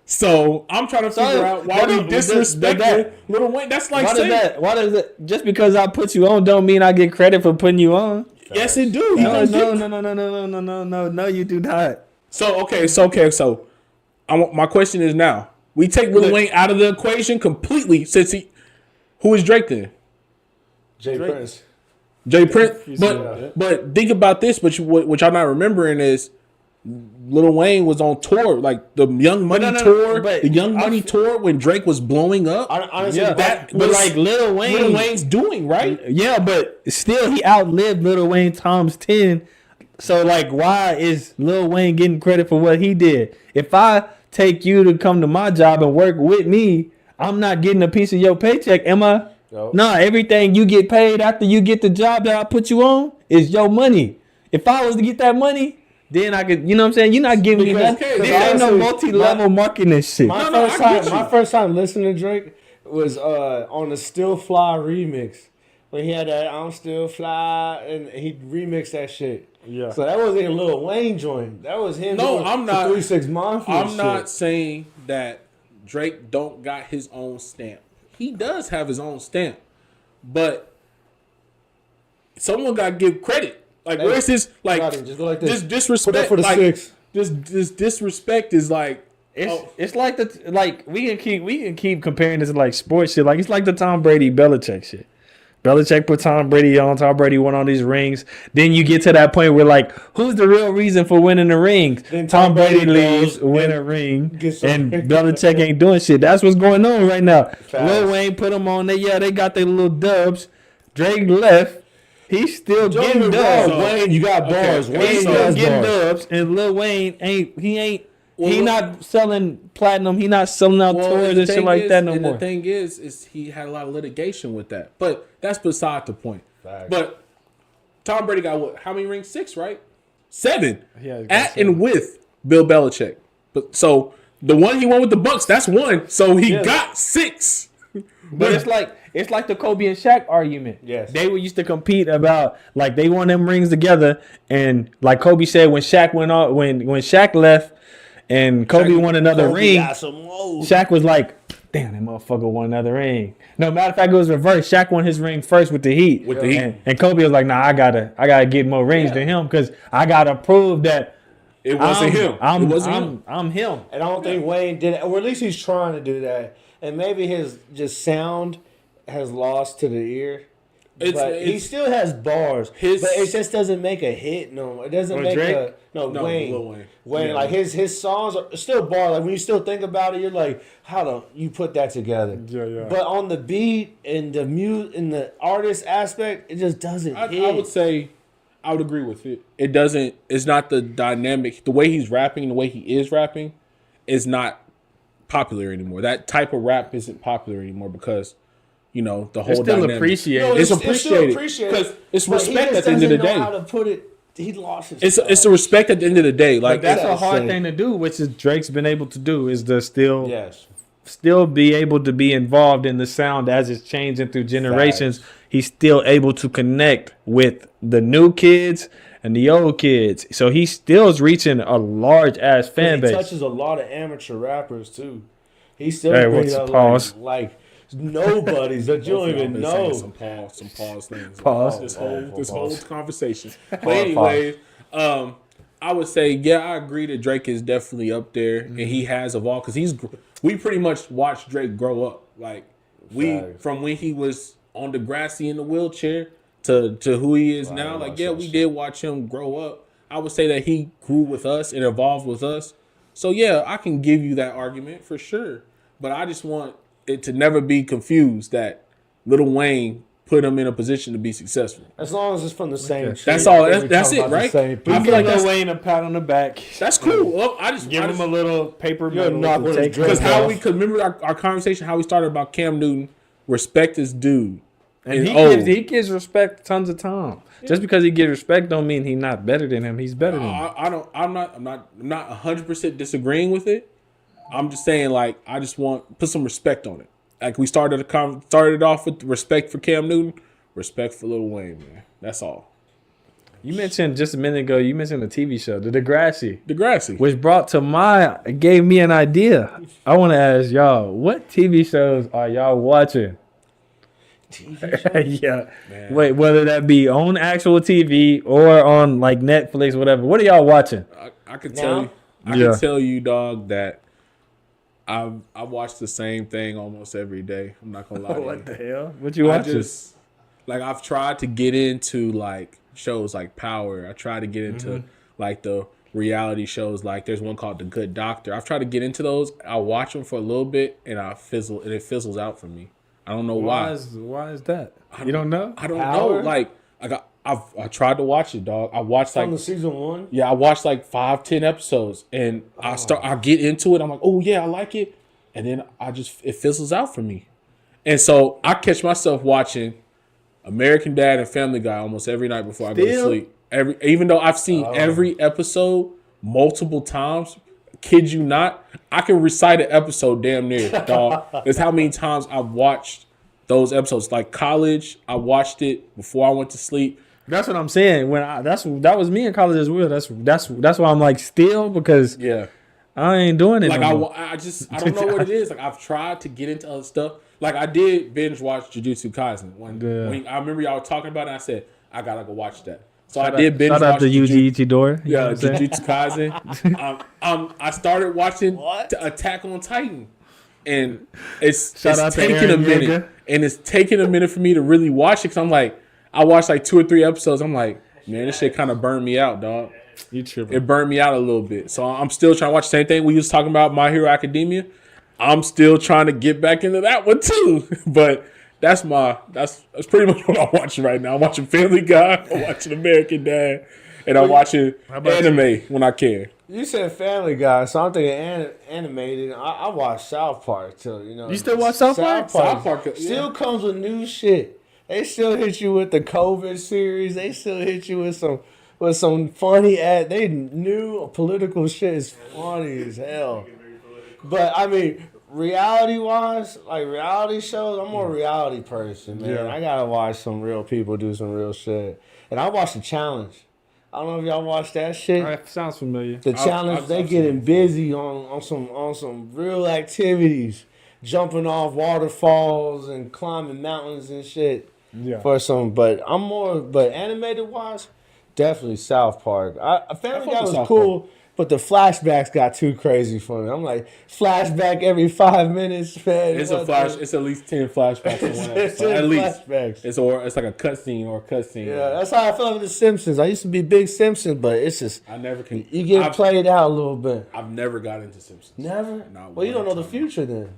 So I'm trying to figure out why we disrespected Lil Wayne. That's like saying why does it? Just because I put you on, don't mean I get credit for putting you on. Yes, it do. No, you do not. So my question is now: we take Lil Wayne out of the equation completely. Who is Drake then? Jay Prince. Jay Prince. But think about this. What y'all not remembering is Lil Wayne was on tour, like the Young Money tour. The Young Money tour when Drake was blowing up. Honestly, that was like Lil Wayne's doing, right? Yeah, but still he outlived Lil Wayne times 10. So like, why is Lil Wayne getting credit for what he did? If I take you to come to my job and work with me, I'm not getting a piece of your paycheck, am I? No. Nah, everything you get paid after you get the job that I put you on is your money. If I was to get that money, then I could, you know what I'm saying? You're not giving me that. This ain't no multi-level marketing shit. My first time listening to Drake was on the Still Fly remix. When he had that I'm Still Fly, and he remixed that shit. Yeah. So that wasn't a Lil Wayne joint. That was him. No, I'm not. 3 6 Mafia. I'm not saying that Drake don't got his own stamp. He does have his own stamp, but someone got to give credit. Like, where's his just go like this. Disrespect? Put up for the six. This disrespect is like it's like we can keep comparing this to like sports shit. Like it's like the Tom Brady Belichick shit. Belichick put Tom Brady on. Tom Brady won all these rings. Then you get to that point where like, who's the real reason for winning the rings? Then Tom Brady leaves, win a ring, and Belichick ain't doing shit. That's what's going on right now. Lil Wayne put them on. They got their little dubs. Drake left. He's still getting dubs. Wayne, you got bars. Wayne still getting dubs, and Lil Wayne ain't. He not selling platinum. He not selling out tours and shit like that no more. The thing is he had a lot of litigation with that. But that's beside the point. Facts. But Tom Brady got what? How many rings? 6, right? 7. Yeah, at and with Bill Belichick. But so the one he won with the Bucks, that's 1. So he got 6. But it's like the Kobe and Shaq argument. Yes. They used to compete about like they won them rings together, and like Kobe said when Shaq went off when Shaq left. And Kobe won another ring. Shaq was like, damn, that motherfucker won another ring. No, matter of fact, it was reversed. Shaq won his ring first with the Heat. And Kobe was like, nah, I gotta get more rings than him because I gotta prove that it wasn't him. I'm him. And I don't think Wayne did it, or at least he's trying to do that. And maybe his just sound has lost to the ear. But he still has bars, but it just doesn't make a hit. No, it doesn't make Drake? Wayne. Wayne, yeah. Like his songs are still bar. Like when you still think about it, you're like, how do you put that together? Yeah. But on the beat and the the artist aspect, it just doesn't hit. I would say, I would agree with it. It doesn't. It's not the dynamic. The way he's rapping, the way he is rapping, is not popular anymore. That type of rap isn't popular anymore because. You know, the whole dynamic. Appreciated. It's appreciated because it's respect at the end of the day. How to put it? He lost his. It's a respect at the end of the day. Like that's a hard thing to do, which is Drake's been able to do is to still be able to be involved in the sound as it's changing through generations. Facts. He's still able to connect with the new kids and the old kids. So he still is reaching a large ass fan base. He touches a lot of amateur rappers too. He still brings up like nobodies that you don't even know. Some pause things. Pause. This whole conversation. But anyways, I would say, yeah, I agree that Drake is definitely up there, and he has evolved because we pretty much watched Drake grow up. Like from when he was on Degrassi in the wheelchair to who he is now. Like, yeah, we did watch him grow up. I would say that he grew with us and evolved with us. So yeah, I can give you that argument for sure. But I just want it to never be confused that Lil Wayne put him in a position to be successful. As long as it's from the same tree. That's all. That's it, right? I feel like Lil Wayne a pat on the back. That's cool. Well, I just give him a little paper medal. Because remember our conversation, how we started about Cam Newton, respect his dude. And he gives respect tons of time. Yeah. Just because he gives respect don't mean he's not better than him. He's better than him. I'm not 100% disagreeing with it. I'm just saying, like, I just want put some respect on it. Like we started off with respect for Cam Newton, respect for Lil Wayne, man. That's all. You mentioned just a minute ago. You mentioned the TV show, the Degrassi, which gave me an idea. I want to ask y'all, what TV shows are y'all watching? TV shows? Yeah. Man. Wait, whether that be on actual TV or on like Netflix, whatever. What are y'all watching? I can tell you. I can tell you, dog, that I watch the same thing almost every day. I'm not gonna lie. What the hell? What you watching? I've tried to get into like shows like Power. I try to get into like the reality shows. Like there's one called The Good Doctor. I've tried to get into those. I watch them for a little bit and it fizzles out for me. I don't know why. Why is that? You don't know? I don't know. Like I tried to watch it, dog. I watched like from the season 1. Yeah, I watched like 5-10 episodes, and I get into it. I'm like, oh yeah, I like it, and then it fizzles out for me, and so I catch myself watching American Dad and Family Guy almost every night before I go to sleep. Even though I've seen every episode multiple times, kid you not, I can recite an episode damn near, dog. That's how many times I've watched those episodes. Like college, I watched it before I went to sleep. That's what I'm saying. That was me in college as well. That's why I'm like still because I ain't doing it. Like I don't know what it is. Like I've tried to get into other stuff. Like I did binge watch Jujutsu Kaisen when I remember y'all talking about it. And I said I gotta go watch that. So I did binge watch. Shout out to Yuji Ichidori. Yeah, Jujutsu Kaisen. I started watching Attack on Titan, and it's taking a minute. And it's taking a minute for me to really watch it because I'm like, I watched like 2 or 3 episodes. I'm like, man, this shit kind of burned me out, dog. You tripping. It burned me out a little bit. So I'm still trying to watch the same thing. We was talking about My Hero Academia. I'm still trying to get back into that one too. But that's pretty much what I'm watching right now. I'm watching Family Guy. I'm watching American Dad. And I'm watching anime when I can. You said Family Guy, so I'm thinking animated. I watch South Park too. You still watch South Park? South Park still comes with new shit. They still hit you with the COVID series. They still hit you with some funny They new political shit is funny as hell. But I mean, reality wise, like reality shows, I'm more a reality person, man. Yeah. I gotta watch some real people do some real shit. And I watched The Challenge. I don't know if y'all watch that shit. That sounds familiar. The Challenge, they getting busy on some real activities, jumping off waterfalls and climbing mountains and shit. Yeah. But animated wise, definitely South Park. Family Guy was cool. But the flashbacks got too crazy for me. I'm like, flashback every 5 minutes, man. It's at least 10 flashbacks in one episode. At least. Flashbacks. It's like a cutscene or a cutscene. Yeah, that's how I felt with The Simpsons. I used to be big Simpsons, but it's just I never can. You get played out a little bit. I've never got into Simpsons. Never? Well, you don't know the future then.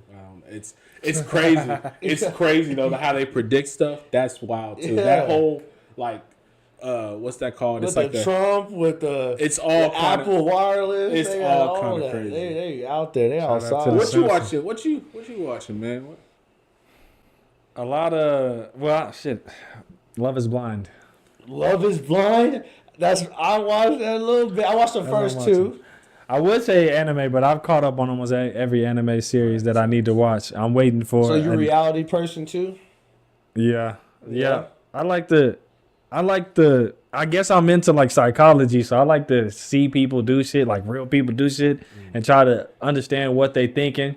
It's crazy. It's crazy though how they predict stuff. That's wild too. Yeah. That whole like. What's that called? With it's like Trump with the it's all the Apple wireless. It's all kind of crazy. They out there. They outside. What you watching? What you watching, man? A lot of shit. Love is Blind. Love is Blind. I watched that a little bit. I watched the first 2. I would say anime, but I've caught up on almost every anime series that I need to watch. I'm waiting for. So you're a reality person too? Yeah. I I guess I'm into like psychology, so I like to see people do shit, like real people do shit, and try to understand what they thinking.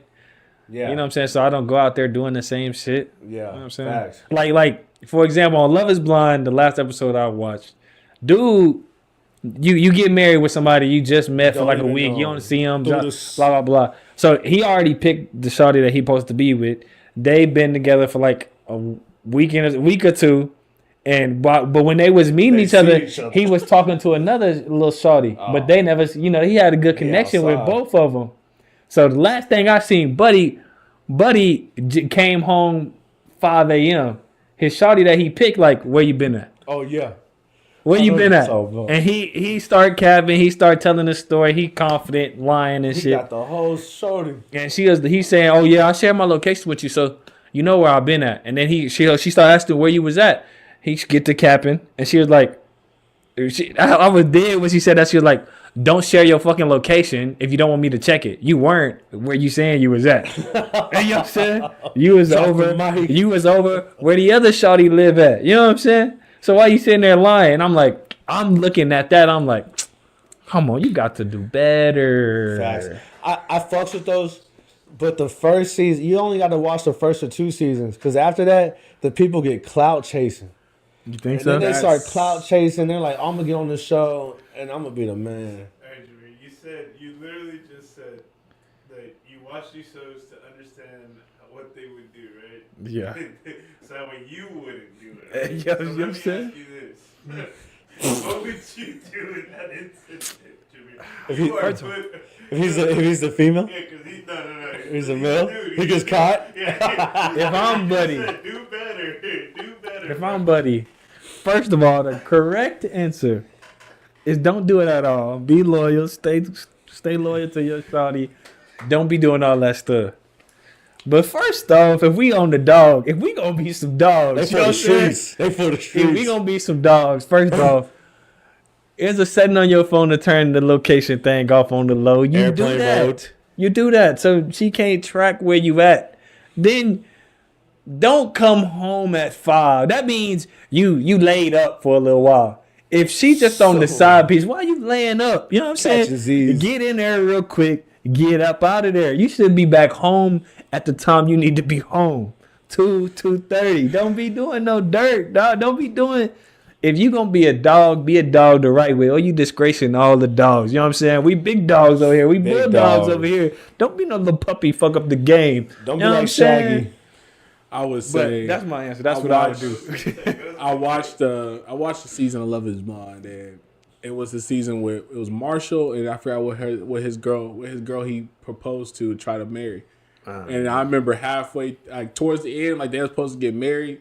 Yeah. You know what I'm saying? So I don't go out there doing the same shit. Yeah. You know what I'm saying? Facts. Like for example, on Love is Blind, the last episode I watched, dude, you get married with somebody you just met for like a week. You don't see him, blah, blah, blah. So he already picked the shawty that he supposed to be with. They've been together for like a week or two. But when they was meeting each other, he was talking to another little shawty. But they never, he had a good connection with both of them. So the last thing I seen, Buddy came home 5 a.m. His shawty that he picked, like, where you been at? Oh, yeah. Where you been at? And he started capping. He started telling the story. He confident, lying and shit. He got the whole shorty. And he's saying, oh, yeah, I share my location with you, so you know where I've been at. And then she started asking where you was at. He get to capping. And she was like, I was dead when she said that. She was like, don't share your fucking location if you don't want me to check it. You weren't where you saying you was at. And you know what I'm saying? You was over where the other shawty live at. You know what I'm saying? So why you sitting there lying? I'm like, I'm looking at that. I'm like, come on, you got to do better. Facts. I fucks with those, but the first season, you only got to watch the first or 2 seasons, because after that, the people get clout chasing. You think and so? Then they start clout chasing. They're like, I'm gonna get on the show and I'm gonna be the man. Hey, Jamir, you literally just said that you watch these shows to understand what they would do, right? Yeah. So that way you wouldn't do it. Right? Yeah, so you know what I'm saying? ask you this. What would you do in that instance, Jamir? If he's the female? Yeah, because no. He's a male? He gets caught? Yeah. If I'm Buddy. Do better. If I'm Buddy, first of all, the correct answer is don't do it at all. Be loyal. Stay loyal to your shawty. Don't be doing all that stuff. But first off, if we on the dog, if we gonna be some dogs, they for the streets. If we gonna be some dogs, first off, there's a setting on your phone to turn the location thing off on the low. You Airplane do that. Mode. You do that so she can't track where you at. Then don't come home at 5. That means you laid up for a little while. If she just on the side piece, why you laying up? You know what I'm saying? Get in there real quick. Get up out of there. You should be back home at the time you need to be home. 2:30. Don't be doing no dirt, dog. Don't be doing. If you gonna be a dog the right way, or you disgracing all the dogs. You know what I'm saying? We big dogs over here. We bulldogs over here. Don't be no little puppy fuck up the game. Don't be like Shaggy. I would say that's my answer. That's what I would do. I watched the season of Love Is Blind, and it was the season where it was Marshall, and I forgot what his girl he proposed to try to marry. And I remember halfway, like towards the end, like they were supposed to get married.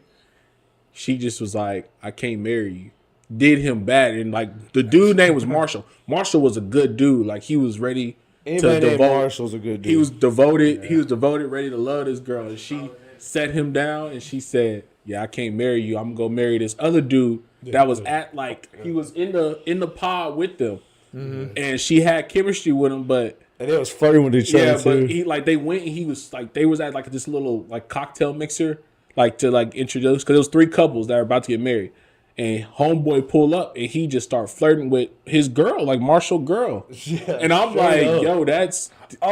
She just was like, I can't marry you. Did him bad. And like the dude name was Marshall. Marshall was a good dude. Like he was ready to devote. Marshall's a good dude. He was devoted. Yeah. He was devoted, ready to love this girl. And she set him down and she said, yeah, I can't marry you. I'm going to marry this other dude that was at like, he was in the pod with them. Mm-hmm. And she had chemistry with him, but. And they was flirting with each other too. But he like they went and he was like, they was at like this little like cocktail mixer. Like to like introduce, because it was 3 couples that were about to get married, and homeboy pull up and he just start flirting with his girl, like Marshall girl, and I'm like, yo, that's I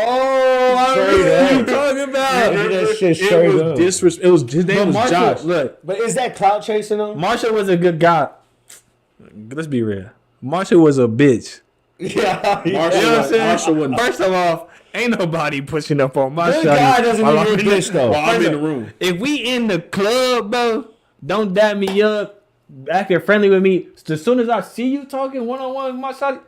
know what you talking about. That shit straight up. It was his name was Marshall, Josh. Look, but is that clout chasing though? Marshall was a good guy. Let's be real. Marshall was a bitch. Yeah, Marshall wasn't. First of all, ain't nobody pushing up on my shawty. Guy doesn't even bitch though. While I'm in the room. If we in the club, bro, don't dap me up. Acting friendly with me. As soon as I see you talking one-on-one with my shawty,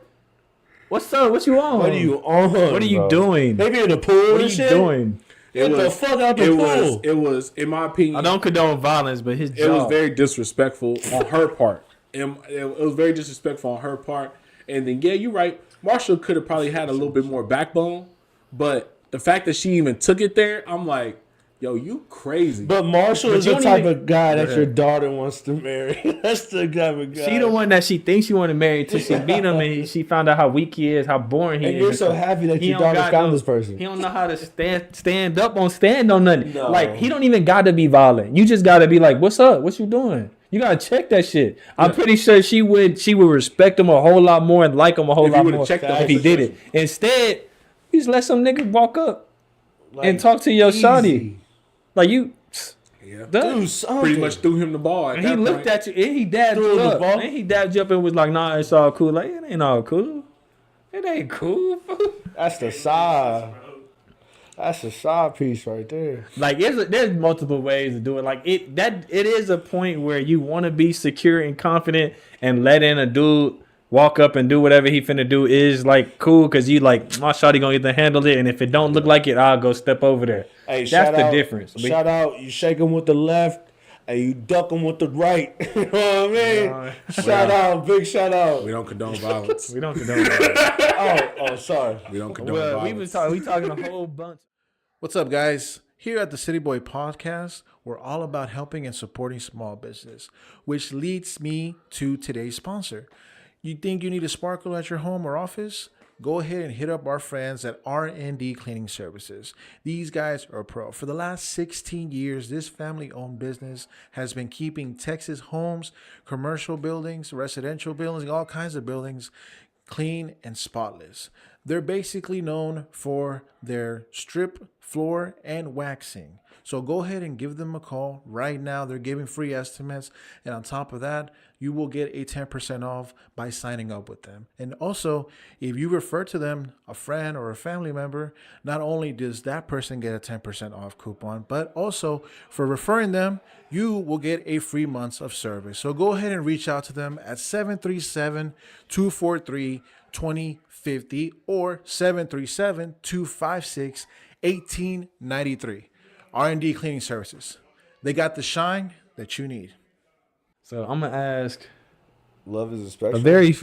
what's up? What you on? What are you on? What are you doing? Maybe in the pool. What are you doing? Get the fuck out the pool. It was, in my opinion. I don't condone violence, but it was very disrespectful on her part. And it was very disrespectful on her part. And then, yeah, you're right. Marshall could have probably had a little bit more backbone. But the fact that she even took it there, I'm like, yo, you crazy. But Marshall is the type of guy that your daughter wants to marry. That's the type of guy. She the one that she thinks she want to marry until she beat him and she found out how weak he is, how boring he is. And you're so happy that your daughter found this person. He don't know how to stand on nothing. No. Like, he don't even got to be violent. You just got to be like, what's up? What you doing? You gotta check that shit. I'm pretty sure she would respect him a whole lot more and like him a whole lot more if he did it. Instead, you just let some nigga walk up and talk to your shawty. Like you, pretty much threw him the ball. And he looked at you and he dabbed you up. And he dabbed you up and was like, "Nah, it's all cool." Like it ain't all cool. It ain't cool. That's the side. That's a side piece right there. Like there's multiple ways to do it. Like it is a point where you want to be secure and confident and letting a dude walk up and do whatever he finna do is like cool because you like my shawty gonna get to handle it, and if it don't look like it, I'll go step over there. Hey, that's the difference. Shout out, you shake him with the left and you duck him with the right. You know what I mean? Shout out, big shout out. We don't condone violence. We don't condone violence. Oh, sorry. We don't condone violence. We talking a whole bunch. What's up, guys? Here at the City Boy Podcast, we're all about helping and supporting small business, which leads me to today's sponsor. You think you need a sparkle at your home or office? Go ahead and hit up our friends at R&D Cleaning Services. These guys are pro. For the last 16 years, this family-owned business has been keeping Texas homes, commercial buildings, residential buildings, all kinds of buildings clean and spotless. They're basically known for their strip, floor, and waxing. So go ahead and give them a call right now. They're giving free estimates. And on top of that, you will get a 10% off by signing up with them. And also, if you refer to them, a friend or a family member, not only does that person get a 10% off coupon, but also for referring them, you will get a free month of service. So go ahead and reach out to them at 737-243-2050 or 737-256-1893. R&D Cleaning Services. They got the shine that you need. So I'm going to ask love is a special. A very,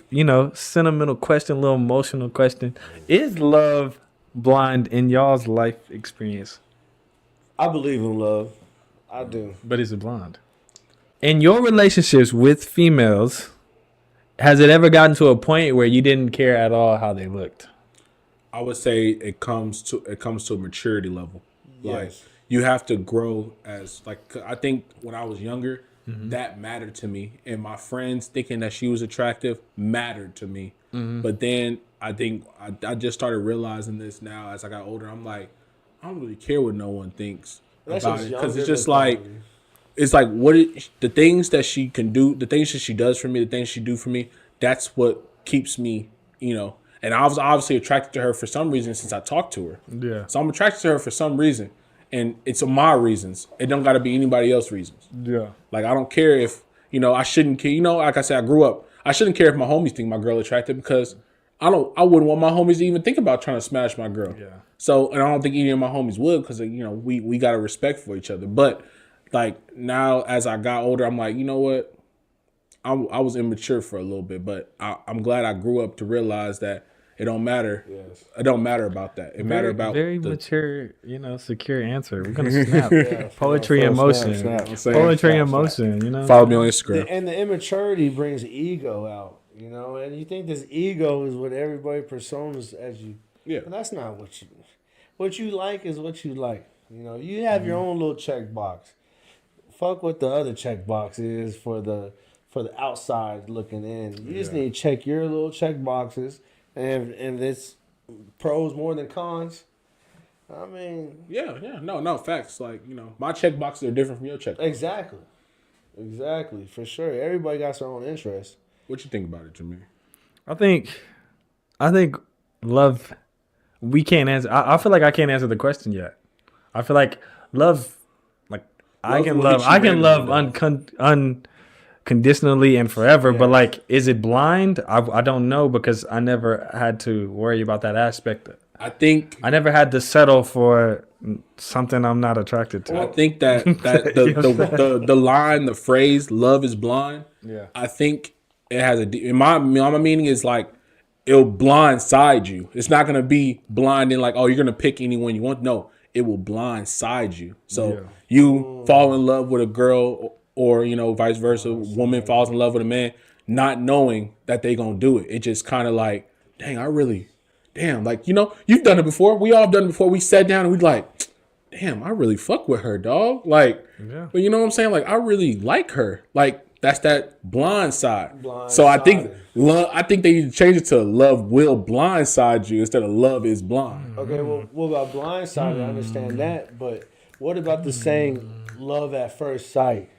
sentimental question, a little emotional question. Is love blind in y'all's life experience? I believe in love. I do. But is it blind? In your relationships with females, has it ever gotten to a point where you didn't care at all how they looked? I would say it comes to a maturity level. Yes. Like you have to grow as I think when I was younger, that mattered to me, and my friends thinking that she was attractive mattered to me. But then I think I just started realizing this now as I got older. I'm like, I don't really care what no one thinks about it, because it's just like the things that she can do, the things that she does for me, the things she do for me. That's what keeps me, And I was obviously attracted to her for some reason since I talked to her. Yeah. So I'm attracted to her for some reason. And it's my reasons. It don't got to be anybody else's reasons. Yeah. Like, I don't care if, I shouldn't care. Like I said, I grew up. I shouldn't care if my homies think my girl attractive, because I wouldn't want my homies to even think about trying to smash my girl. Yeah. So, and I don't think any of my homies would, because, we got a respect for each other. But, like, now as I got older, I'm like, you know what? I was immature for a little bit, but I'm glad I grew up to realize that it don't matter. Yes. It don't matter about that. It matter about mature, secure answer. We're gonna snap. Poetry in motion. Poetry in motion. Follow me on Instagram. And the immaturity brings ego out. And you think this ego is what everybody personas as you. Yeah. And that's not what you like is what you like. You have your own little check box. Fuck what the other check box is for the outside looking in. You just need to check your little check boxes. And it's pros more than cons. I mean... Yeah. No, facts. Like, my check boxes are different from your check boxes. Exactly. For sure. Everybody got their own interest. What you think about it, Jamir? I think love... We can't answer... I feel like I can't answer the question yet. I feel like love... I can love unconditionally and forever, but is it blind? I don't know, because I never had to worry about that aspect. I think I never had to settle for something I'm not attracted to. I think that the line, the phrase "love is blind." Yeah, I think it has my meaning is like it'll blindside you. It's not gonna be blinding like, oh, you're gonna pick anyone you want. No, it will blindside you. So you fall in love with a girl. Or, vice versa, woman falls in love with a man, not knowing that they gonna do it. It just kind of like, you've done it before. We all have done it before. We sat down and we like, damn, I really fuck with her, dog. Like, but you know what I'm saying? Like, I really like her. Like, That's that blind side. So I think they need to change it to love will blindside you instead of love is blind. Okay, well, what about blindside? I understand that, but what about the saying "love at first sight"?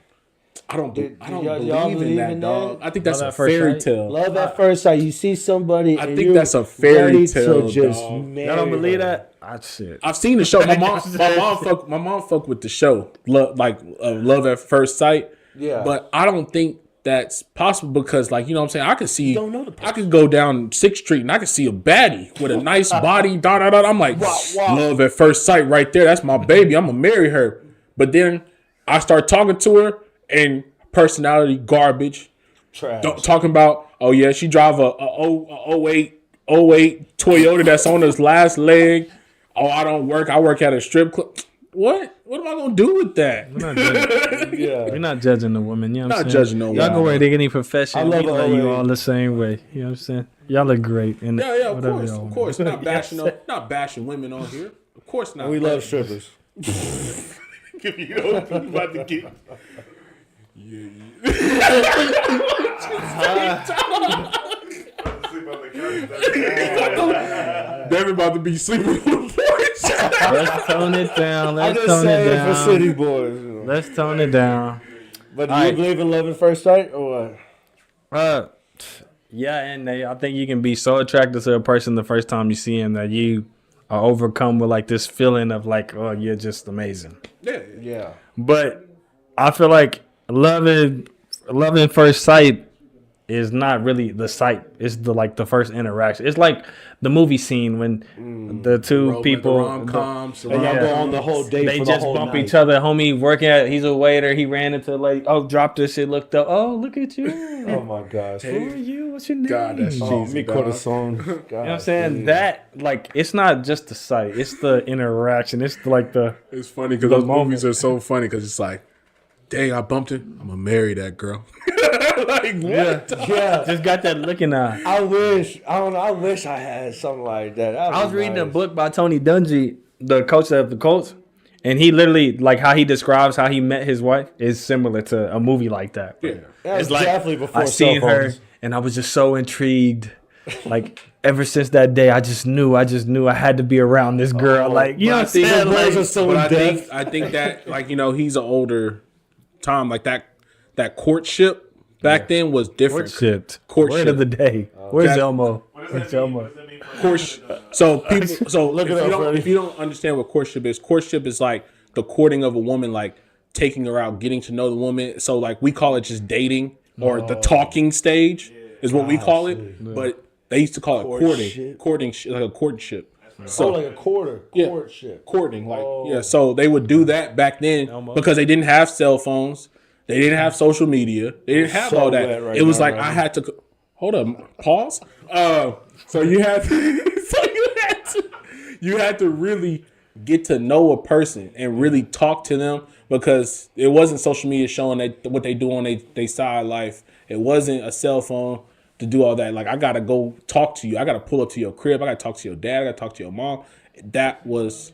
I don't believe in that, dog. I think that's a fairy tale. Love at first sight. You see somebody. I think that's a fairy tale, just dog. Y'all don't believe that? Shit. I've seen the show. My mom fuck with the show. Love at first sight. Yeah. But I don't think that's possible because, like, you know what I'm saying? I could see, I could go down 6th Street and I could see a baddie with a nice body. I'm like, love at first sight right there. That's my baby. I'm going to marry her. But then I start talking to her and personality garbage. Trash. Talking about, oh, yeah, she drive a 08 Toyota that's on his last leg. Oh, I don't work. I work at a strip club. What? What am I gonna do with that? We're not judging the women. You know what I'm saying? Not judging no women. Y'all go work any profession. I love you all the same way. You know what I'm saying? Y'all look great. Of course. Not bashing women on here. Of course not. We love strippers. You know what I'm about to get. Devin about to be sleeping on the porch. Let's tone it down. Let's tone it down. For City Boys. You know. Let's tone it down. But do you believe in love at first sight or what? Yeah, and I think you can be so attracted to a person the first time you see him that you are overcome with like this feeling of like, oh, you're just amazing. Yeah. But I feel like love at first sight is not really the sight. It's the first interaction. It's like the movie scene when the two people rom-coms, and y'all go on the whole date. They for just the whole bump night. each other. Homie working he's a waiter. He ran into dropped this shit, looked up. Oh, look at you. Oh my gosh. Who are you? What's your name? God, that's cheesy, me corazón. You know what I'm saying? That it's not just the sight. It's the interaction. It's like the. It's funny because those movies are so funny because it's like, dang, I bumped it. I'm gonna marry that girl. Like what? Yeah. Just got that look in the eye. I wish I had something like that. I was reading a book by Tony Dungy, the coach of the Colts, and he literally, like, how he describes how he met his wife is similar to a movie like that. Yeah. It's like definitely before I seen her and I was just so intrigued. Like ever since that day, I just knew I had to be around this girl. Like, you know what I'm saying? I think that, like, you know, he's an older Tom, like that courtship back then was different. Courtship. Word of the day. Where's Elmo? Where's Elmo? So people, look if you don't understand what courtship is like the courting of a woman, like taking her out, getting to know the woman. So like we call it just dating or the talking stage is what we call it. Yeah. But they used to call it courting, like a courtship. So like a courtship. Courting, like so they would do that back then because they didn't have cell phones, they didn't have social media, they didn't have all that. It was like I had to hold up, pause. So you had to really get to know a person and really talk to them because it wasn't social media showing what they do on their side life. It wasn't a cell phone to do all that. Like, I got to go talk to you. I got to pull up to your crib. I got to talk to your dad. I got to talk to your mom. That was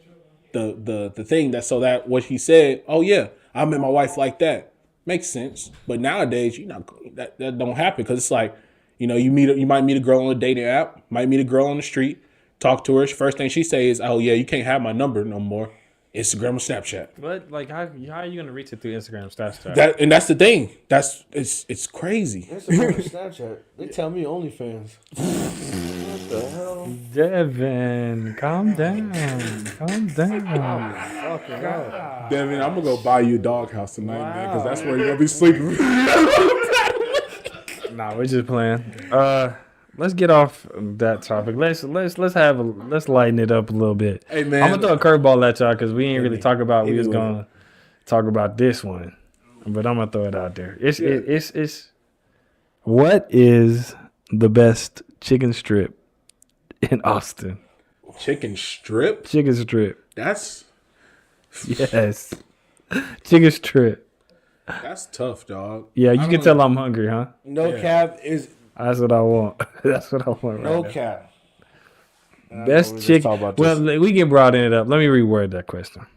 the thing. That what he said, oh, yeah, I met my wife like that. Makes sense. But nowadays, that don't happen because it's like, you know, you might meet a girl on a dating app, might meet a girl on the street, talk to her. First thing she says is, oh, yeah, you can't have my number no more. Instagram or Snapchat. But like, how are you gonna reach it through Instagram, Snapchat? And that's the thing. It's crazy. Instagram and Snapchat. They tell me OnlyFans. What the hell? Devin, calm down. Calm down. Devin, I'm gonna go buy you a doghouse tonight, man, because that's where you're gonna be sleeping. Nah, we're just playing. Let's get off that topic. Let's lighten it up a little bit. Hey man, I'm gonna throw a curveball at y'all because we ain't really talk about. We was gonna talk about this one, but I'm gonna throw it out there. It's what is the best chicken strip in Austin? Chicken strip. Chicken strip. That's yes. Chicken strip. That's tough, dog. Yeah, you can tell I'm hungry, huh? No cap is. That's what I want. That's what I want. No right cap. Best chicken. Well, we can broaden it up. Let me reword that question.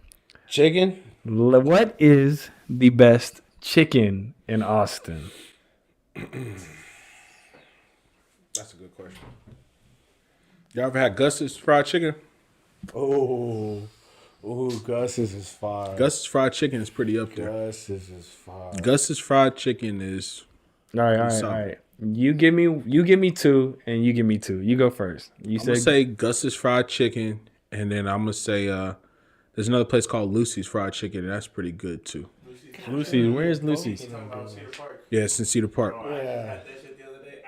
Chicken. What is the best chicken in Austin? That's a good question. Y'all ever had Gus's fried chicken? Oh, Gus's is fire. Gus's fried chicken is pretty up there. Gus's is fire. Gus's fried chicken is. All right. You give me two, and you give me two. You go first. I'm gonna say Gus's fried chicken, and then I'm gonna say there's another place called Lucy's fried chicken, and that's pretty good too. Lucy's. Where's Lucy's? Yeah, it's in Cedar Park. I had that shit the other day.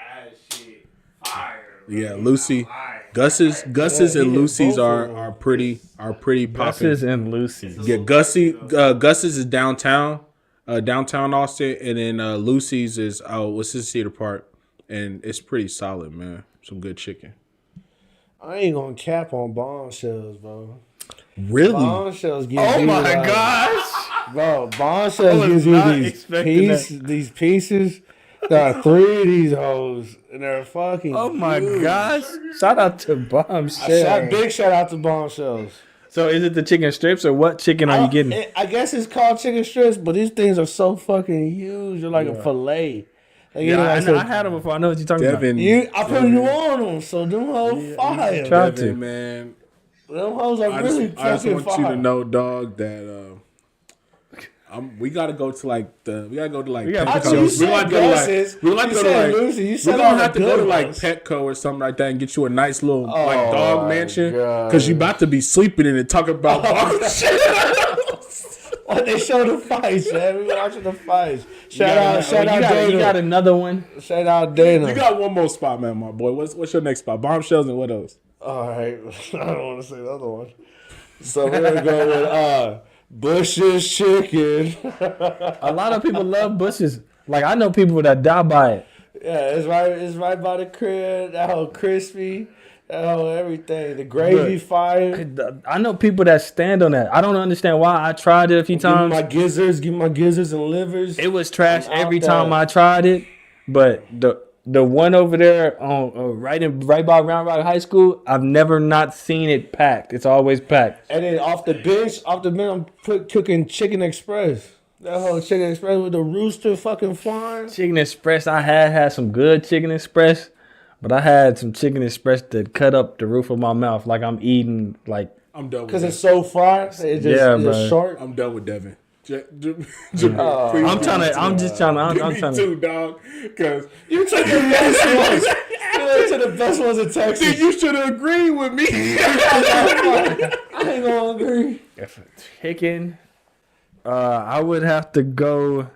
Shit fire. Yeah, Lucy. Gus's and Lucy's are pretty popping. Gus's and Lucy's. Yeah, Gus's is downtown Austin, and then Lucy's is what's in Cedar Park, and it's pretty solid, man. Some good chicken. I ain't gonna cap on Bombshells, bro. Really? Bombshells give Oh you my like, gosh, bro! Bombshells gives you these pieces. Got 3 of these hoes, and they're fucking. Oh my huge. gosh! Shout out to Bombshells. Big shout out to Bombshells. So is it the chicken strips or what chicken are you getting? I guess it's called chicken strips, but these things are so fucking huge. They're like a fillet. Like, Yeah, I had them before. I know what you're talking Devin, I put you on them, so them hoes fire. Try to. Devin, man. Them hoes are I really just fucking want fire. you to know, dog, that we gotta go to like gotta Petco. go. You said Gus's. We like You to go said to like Lucy. You we're said gonna all the have to go to good like ones. Petco or something like that and get you a nice little like Oh dog my mansion God. because you about to be sleeping in it talking about shit. What they show the fights, man. We watching the fights. Shout out Dana. You got another one? Shout out Dana. You got one more spot, man, my boy. What's your next spot? Bombshells and what else? All right, I don't want to say the other one. So we're gonna go with Bush's Chicken. A lot of people love Bush's. Like I know people that die by it. Yeah, it's right by the crib. That whole crispy, that whole everything. The gravy fire. I know people that stand on that. I don't understand why. I tried it a few times. Give me my gizzards and livers. It was trash I'm out every there. time I tried it. But the one over there on right by Round Rock High School, I've never not seen it packed. It's always packed. And then off the bench, I'm cooking Chicken Express. That whole Chicken Express with the rooster fucking flying. Chicken Express, I had some good Chicken Express, but I had some Chicken Express that cut up the roof of my mouth like I'm eating like. I'm done with Because Devin. it's so fried. It's just short. I'm done with Devin. I'm just trying to. Too, dog. Because You took the best ones. You took the best ones in Texas. you should have agreed with me. I ain't gonna agree. If chicken, I would have to go.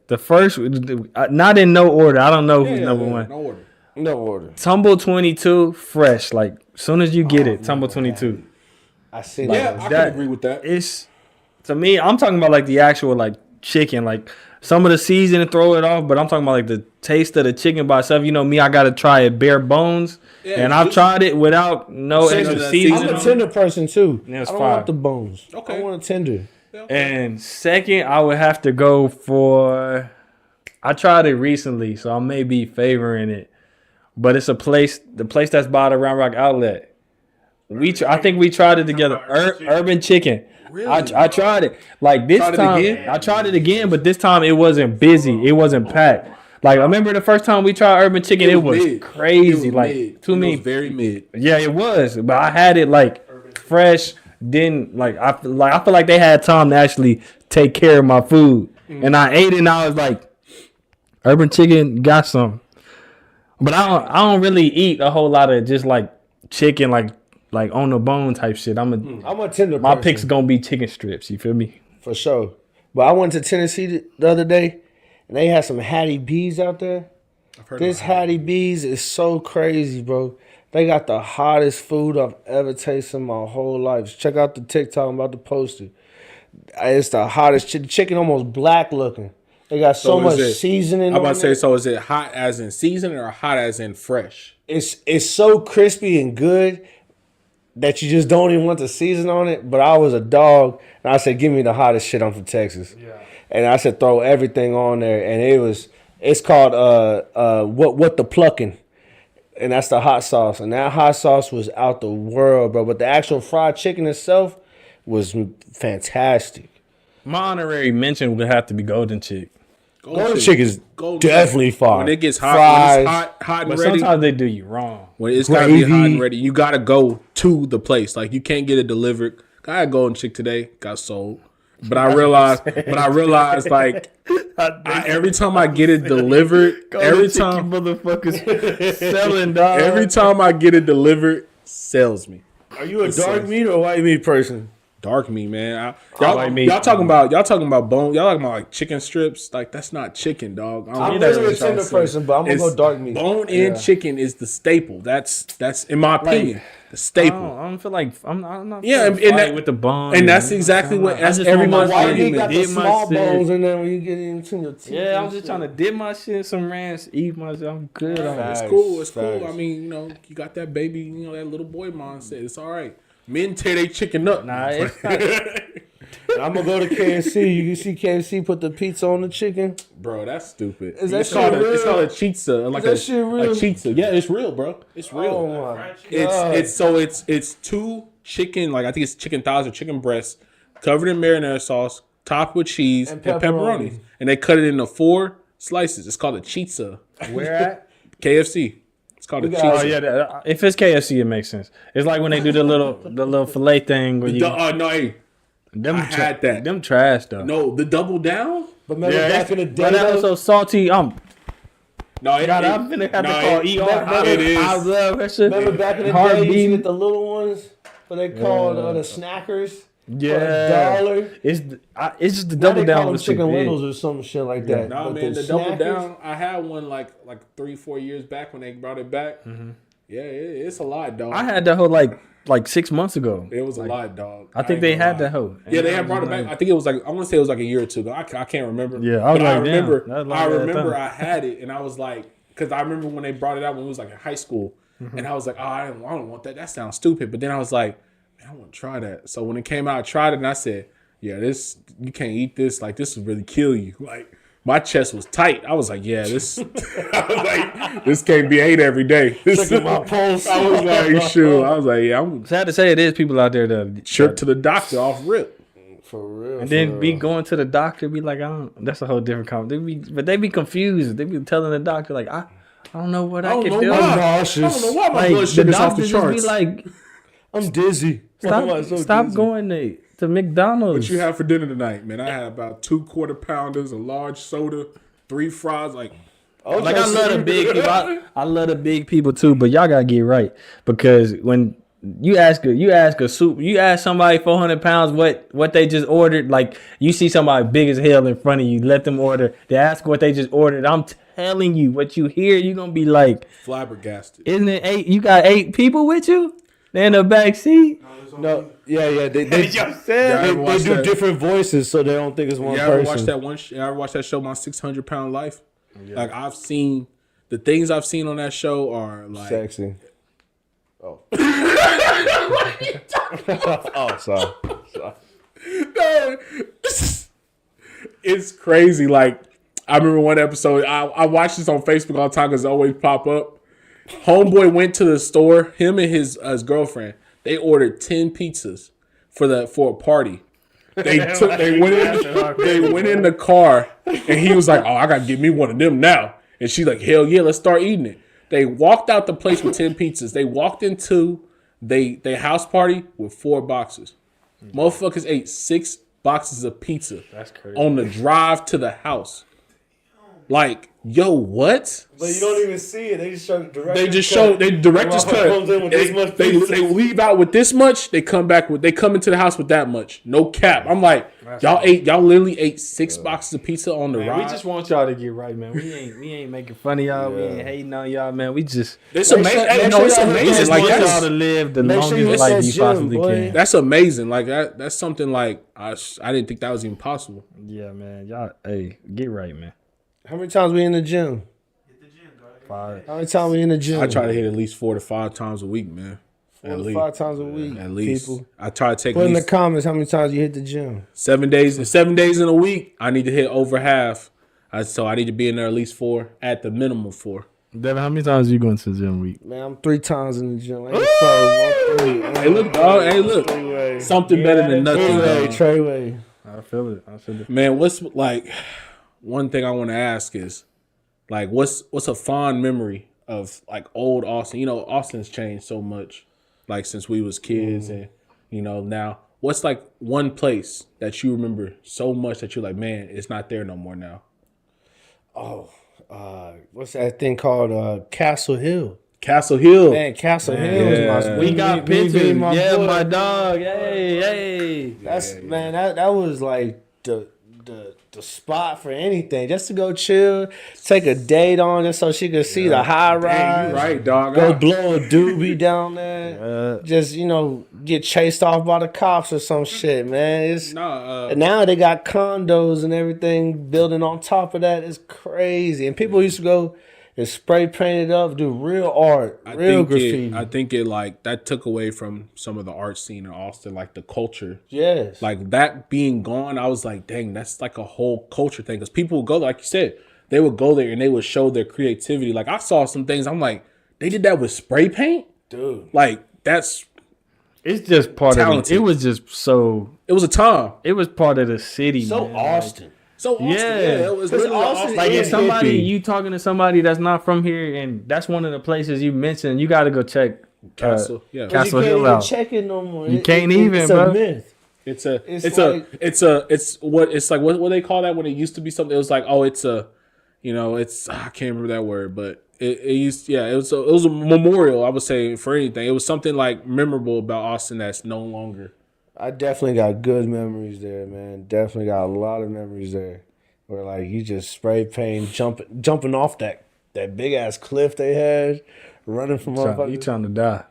The first, not in no order. I don't know who's number one. No order. No order. Tumble 22, fresh. Like soon as you get it, Tumble 22. I seen Yeah, that. I can agree with that. It's to me. I'm talking about like the actual like chicken, like some of the seasoning throw it off, but I'm talking about like the taste of the chicken by itself. You know me, I gotta try it bare bones, and I've tried it without no extra seasoning. I'm a tender person too. Yeah, it's I don't fire. want the bones. Okay. I want a tender. And second, I would have to go for. I tried it recently, so I may be favoring it, but it's the place that's by the Round Rock Outlet. I think we tried it together. Urban Chicken. Really? I tried it. Like this time, I tried it again, but this time it wasn't busy. It wasn't packed. Like I remember the first time we tried Urban Chicken, it was mid. crazy. It was like mid. too It many. was very mid. Yeah, it was, but I had it like fresh. Didn't like I feel like they had time to actually take care of my food, and I ate it. And I was like, Urban Chicken got some, but I don't really eat a whole lot of just like chicken, like on the bone type shit. I'm a tender my person. pick's gonna be chicken strips. You feel me? For sure. But I went to Tennessee the other day, and they had some Hattie B's out there. This Hattie B's is so crazy, bro. They got the hottest food I've ever tasted in my whole life. Check out the TikTok. I'm about to post it. It's the hottest. The chicken almost black looking. They got so much seasoning. I'm about to on say, it. so is it hot as in seasoning or hot as in fresh? It's so crispy and good that you just don't even want the season on it. But I was a dog, and I said, give me the hottest shit. I'm from Texas. Yeah. And I said, throw everything on there. And it's called what the plucking. And that's the hot sauce. And that hot sauce was out the world, bro. But the actual fried chicken itself was fantastic. My honorary mention would have to be Golden Chick. Golden Chicken's definitely fire. When it gets hot, Fries, when it's hot and But ready. sometimes they do you wrong. When it's gotta be hot and ready, you gotta go to the place. Like you can't get it delivered. I had Golden Chick today, got sold. But I realized like every time I get it delivered, every time motherfuckers selling dog. every time I get it delivered, sells me. Are you a dark meat or white meat person? Dark meat, man. White Y'all talking about bone? Y'all talking about like chicken strips? Like that's not chicken, dog. I'm really a tender person, but I'm gonna go dark meat. Bone-in chicken is the staple. That's in my opinion the staple. I don't feel like I'm not. Yeah, and that, with the bone, and that's exactly what that's everyone's White meat argument. got the small bones in there when you get into your teeth. Yeah, I'm just trying to dip my shit in some ranch, eat myself. I'm good on it. It's cool. It's cool. I mean, you know, you got that baby, you know, that little boy mindset. It's all right. Men tear they chicken up. Nah, it's not. I'm gonna go to KFC. You can see KFC put the pizza on the chicken. Bro, that's stupid. Is that it's shit called real? It's called a chizza. Like Is that shit real? A chizza. Yeah, it's real, bro. It's real. Oh my God. It's two chicken, like I think it's chicken thighs or chicken breasts, covered in marinara sauce, topped with cheese and pepperoni. And they cut it into 4 slices. It's called a chizza. Where at? KFC. It's called a chizza. Oh yeah, if it's KFC, it makes sense. It's like when they do the little fillet thing where you. No, hey. Them I had that. Them trash though. No, the double down? But remember back in the day, but that was so salty. No, I'm finna have to call ER. It is. I love that shit. remember back in the day, you used to get the little ones, what they called the snackers. Yeah, for $1. It's just the double down with chicken littles or some shit like that. Nah, man, the double down. I had one like 3-4 years back when they brought it back. Mm-hmm. Yeah, it's a lot, dog. I had that whole like 6 months ago. It was a lot, dog. I think they had that hoe. Yeah, they had brought it back. I think it was like I want to say it was like a year or two ago. I can't remember. Yeah, I was like, I remember I had it, and I was like, because I remember when they brought it out when we was like in high school, and I was like, oh, I don't want that. That sounds stupid. But then I was like, man, I want to try that. So when it came out, I tried it, and I said, yeah, you can't eat this. Like this will really kill you. Like. My chest was tight. I was like, yeah, this. I was like, this can't be ate every day. Checking my pulse. I was like, sure. I was like, yeah, I'm Sad to say, it is people out there that trip to the doctor off rip. For real. And then be going to the doctor, be like, that's a whole different conversation. But they be confused. They be telling the doctor, like, I don't know what I can do. I don't know why my blood sugar's off the charts. Be like, I'm dizzy. Stop going to McDonald's. What you have for dinner tonight, man? I had about 2 quarter pounders, a large soda, 3 fries. Like I love the big people. I love the big people too, but y'all gotta get right because when you ask somebody 400 pounds what they just ordered, like you see somebody big as hell in front of you, let them order. They ask what they just ordered. I'm telling you, what you hear, you're gonna be like flabbergasted. Isn't it 8? You got 8 people with you? They in the back seat. No, yeah. They do different voices, so they don't think it's one person. You ever watch that show, My 600-Pound Life? Yeah. Like I've seen the things I've seen on that show are like sexy. Oh. Oh, sorry. No, it's crazy. Like I remember one episode. I watched this on Facebook all the time because it always pop up. Homeboy went to the store. Him and his girlfriend. They ordered 10 pizzas for a party. They went in the car and he was like, "Oh, I gotta get me one of them now." And she's like, "Hell yeah, let's start eating it." They walked out the place with 10 pizzas. They walked into they house party with 4 boxes. Motherfuckers ate 6 boxes of pizza. That's crazy. On the drive to the house. Like, yo, what? But you don't even see it. They just show director's cut. They leave out with this much. They come into the house with that much. No cap. I'm like, y'all literally ate 6 boxes of pizza on the ride. We just want y'all to get right, man. We ain't making fun of y'all. We ain't hating on y'all, man. We just it's amazing. It's amazing. Like want y'all to live the longest life you possibly can. That's amazing. Like that's something like I didn't think that was even possible. Yeah, man. Y'all, get right, man. How many times we in the gym? Hit the gym, dog. 5. How many times we in the gym? I try to hit at least 4 to 5 times a week, man. 4 to 5 times a week. At least. People. I try to take. Put in the comments how many times you hit the gym. 7 days. 7 days in a week, I need to hit over half. So I need to be in there at least 4, at the minimum 4. Devin, how many times are you going to the gym a week? Man, I'm 3 times in the gym. Hey, look, dog. Hey, look. Something better than nothing. Treyway. I feel it. Man, what's like? one thing I want to ask is, like, what's a fond memory of like old Austin? You know, Austin's changed so much, like since we was kids, and you know now. What's like one place that you remember so much that you're like, man, it's not there no more now? Oh, what's that thing called? Castle Hill. Castle Hill. Man, Castle Hill is my. We got pictures. boy. My dog. Hey. Man, that was like the spot for anything. Just to go chill, take a date on it so she could see the high rise. Dang, you right, dog. Go blow a doobie down there. Just, get chased off by the cops or some shit, man. And now they got condos and everything building on top of that. It's crazy. And people used to go and spray paint it up, do real art, real graffiti. I think it like that took away from some of the art scene in Austin, like the culture. Yes. Like that being gone, I was like, dang, that's like a whole culture thing. Because people would go, like you said, they would go there and they would show their creativity. Like I saw some things, I'm like, they did that with spray paint? Dude. Like that's... It's just part talented. of it. It was just so... It was a time. It was part of the city, So man. Austin. So Austin, Yeah. it was literally Austin. Like if hippie. you talking to somebody that's not from here, and that's one of the places you mentioned, you got to go check Castle. Yeah. Castle you Hill can't out. even check it no more. You can't even, it's bro. a myth. It's what they call that when it used to be something. It was like, oh, it's a, I can't remember that word, but it was a memorial. I would say for anything, it was something like memorable about Austin that's no longer. I definitely got good memories there, man. Definitely got a lot of memories there. Where like you just spray paint, jumping off that big ass cliff they had, running from motherfuckers. You trying to die.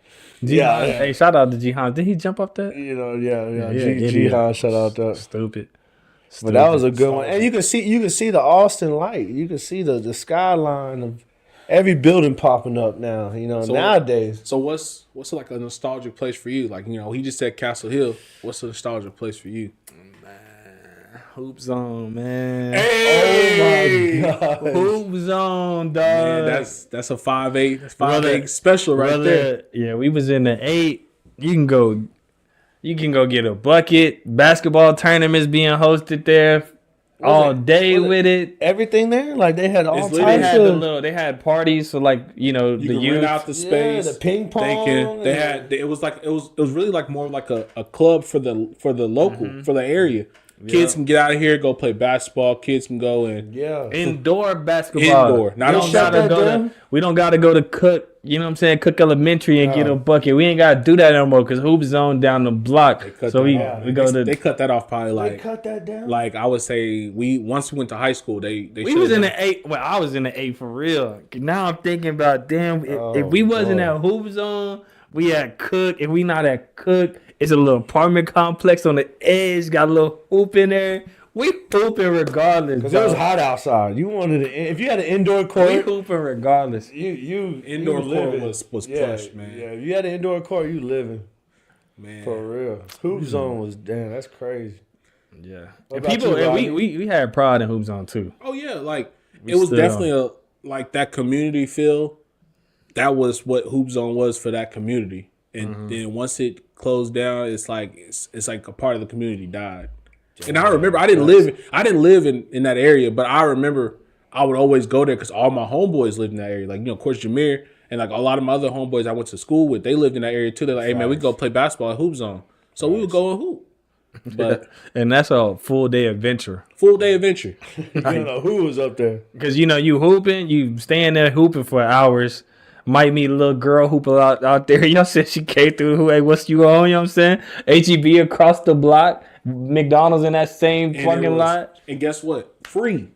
Yeah. Hey, shout out to Jihan. Did he jump off that? Jihan, shout out that. Stupid. But that was a good one. And you can see the Austin light. You can see the skyline of every building popping up now, nowadays. So what's like a nostalgic place for you? Like, he just said Castle Hill. What's a nostalgic place for you? Hoop Zone, man. Hey! Oh my God. Hoop Zone, dog. Man, that's a 5'8". That's 5'8" special right there. Yeah, we was in the 8. You can go get a bucket. Basketball tournaments being hosted there all day with it. Everything there, like they had all It's types of. They had parties for like the You can youth. rent out the space. The ping pong. It was really like more like a club for the local for the area. Kids can get out of here, go play basketball. Kids can go and Indoor basketball. Indoor. We don't gotta go to Cook. You know what I'm saying? Cook Elementary and get a bucket. We ain't gotta do that no more because Hoop Zone down the block. So we go to. They cut that off probably like. They cut that down. Like I would say, once we went to high school, we was in the 8. Well, I was in the 8 for real. Now I'm thinking about if we wasn't at Hoop Zone, we at Cook. If we not at Cook, it's a little apartment complex on the edge. Got a little hoop in there. We hooping regardless. Because it was hot outside. You wanted if you had an indoor court. We hooping regardless. Indoor court was plush, man. Yeah, if you had an indoor court, you living. Man. For real. Hoop Zone was that's crazy. Yeah. And we had pride in Hoop Zone too. Oh yeah, like it was definitely like that community feel. That was what Hoop Zone was for that community. And then once it closed down, it's like a part of the community died. And I remember I didn't live in that area, but I remember I would always go there because all my homeboys lived in that area. Like, of course, Jamir and like a lot of my other homeboys I went to school with, they lived in that area too. They're like, hey man, we can go play basketball at Hoop Zone. So we would go and hoop. But and that's a full day adventure. Full day adventure. I don't know who was up there. Because you hooping, you staying there hooping for hours. Might meet a little girl hooper out there. Y'all said she came through. Hey, what's you on? You know what I'm saying? HEB across the block. McDonald's in that same parking lot. And guess what? Free.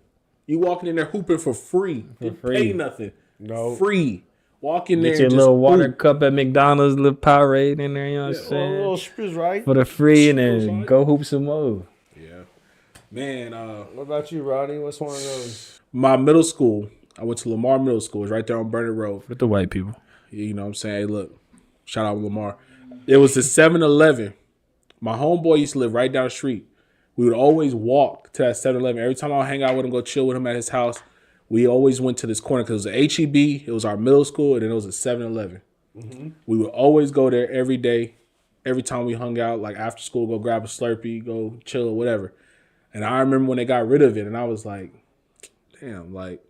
You walking in there hooping for free. You pay nothing. No. Free. Walk in there. Get your little water cup at McDonald's, little Powerade in there. You know what I'm saying? A little spritz, right? For the free, and then go hoop some more. Yeah. Man. What about you, Rodney? What's one of those? My middle school. I went to Lamar Middle School. It's right there on Burnett Road. With the white people. You know what I'm saying? Hey, look. Shout out Lamar. It was the 7-Eleven. My homeboy used to live right down the street. We would always walk to that 7-Eleven. Every time I would hang out with him, go chill with him at his house, we always went to this corner because it was a HEB. It was our middle school, and then it was a 7-Eleven. Mm-hmm. We would always go there every day. Every time we hung out, like after school, go grab a Slurpee, go chill or whatever. And I remember when they got rid of it, and I was like, damn, like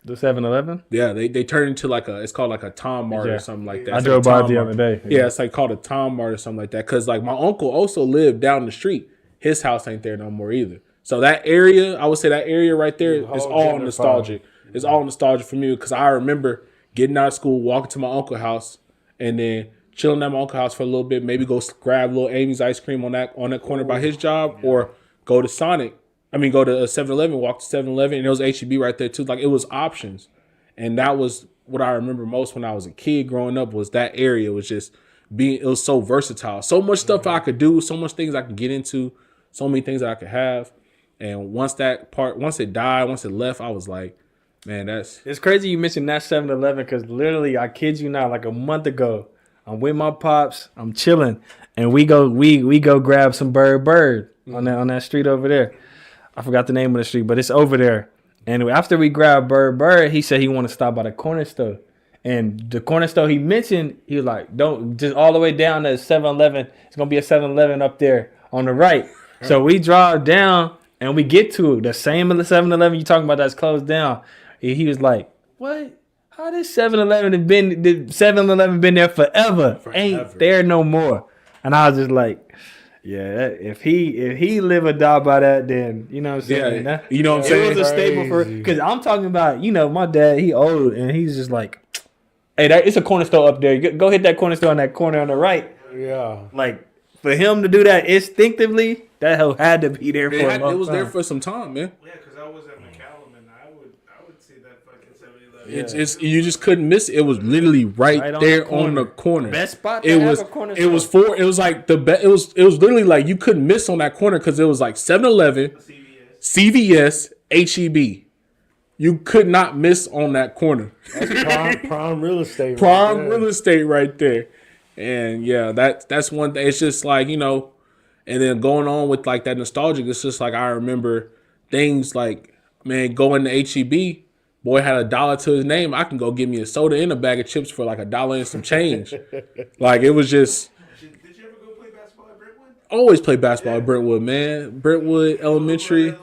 the 7-Eleven. Yeah, they turned into like it's called like a Tom Mart or something like that. I drove by it the other day. Yeah, it's like called a Tom Mart or something like that. Because like my uncle also lived down the street. His house ain't there no more either. So that area, I would say that area right there is all nostalgic. It's all nostalgic for me because I remember getting out of school, walking to my uncle's house, and then chilling at my uncle's house for a little bit. Maybe go grab little Amy's ice cream on that corner by his job, or go to Sonic. Go to 7-Eleven, walk to 7-Eleven, and there was H-E-B right there too. Like it was options, and that was what I remember most when I was a kid growing up. Was that area was just it was so versatile, so much stuff I could do, so much things I could get into, so many things that I could have. And once it died, once it left, I was like, man, it's crazy you mentioned that 7-Eleven because literally, I kid you not, like a month ago, I'm with my pops, I'm chilling, and we go grab some bird on that street over there. I forgot the name of the street, but it's over there. And after we grabbed bird, he said he wanted to stop by the corner store. And the corner store he mentioned, he was like, don't, just all the way down to 7-Eleven. It's going to be a 7-Eleven up there on the right. So we drive down and we get to it. The same 7-Eleven you talking about that's closed down. He was like, what? How this 7-Eleven been there forever? Ain't there no more. And I was just like, yeah, if he live or die by that, then you know what I'm saying. Yeah, you know what I'm saying. It was a staple for because I'm talking about my dad. He old and he's just like, hey, it's a corner store up there. Go hit that corner store on that corner on the right. Yeah, like for him to do that instinctively, that hell had to be there for a long time. It was there for some time, man. Yeah, because I was at McCallum and I would see that fucking 7-Eleven. It's you just couldn't miss it. It was literally right there on the corner. Best spot. It was like the best. It was literally like you couldn't miss on that corner because it was like 7-Eleven, CVS, HEB. You could not miss on that corner. That's prime real estate. Real estate right there. And yeah, that's one thing. It's just like, and then going on with like that nostalgic, it's just like I remember things like, man, going to HEB, boy had $1 to his name. I can go get me a soda and a bag of chips for like $1 and some change. Like it was just. Did you ever go play basketball at Brentwood? Always play basketball at Brentwood, man. Brentwood Elementary.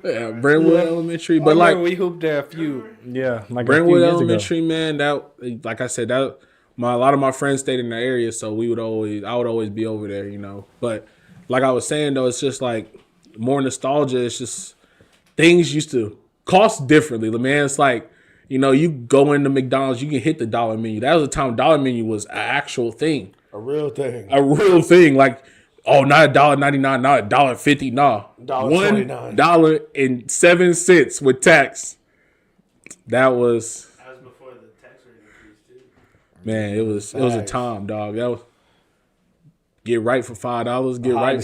Yeah, Brentwood Elementary. But like we hooped there a few. Yeah, like Brentwood Elementary, man. That, like I said, a lot of my friends stayed in the area, so I would always be over there, But like I was saying though, it's just like more nostalgia. It's just things used to cost differently. Man, it's like, you go into McDonald's, you can hit the dollar menu. That was the time dollar menu was an actual thing. A real thing. Like, oh, not $1.99, not $1.50, nah. $1.07 with tax. That was before the tax rate increased too. Man, it was a time, dog. That was get right for $5. Get right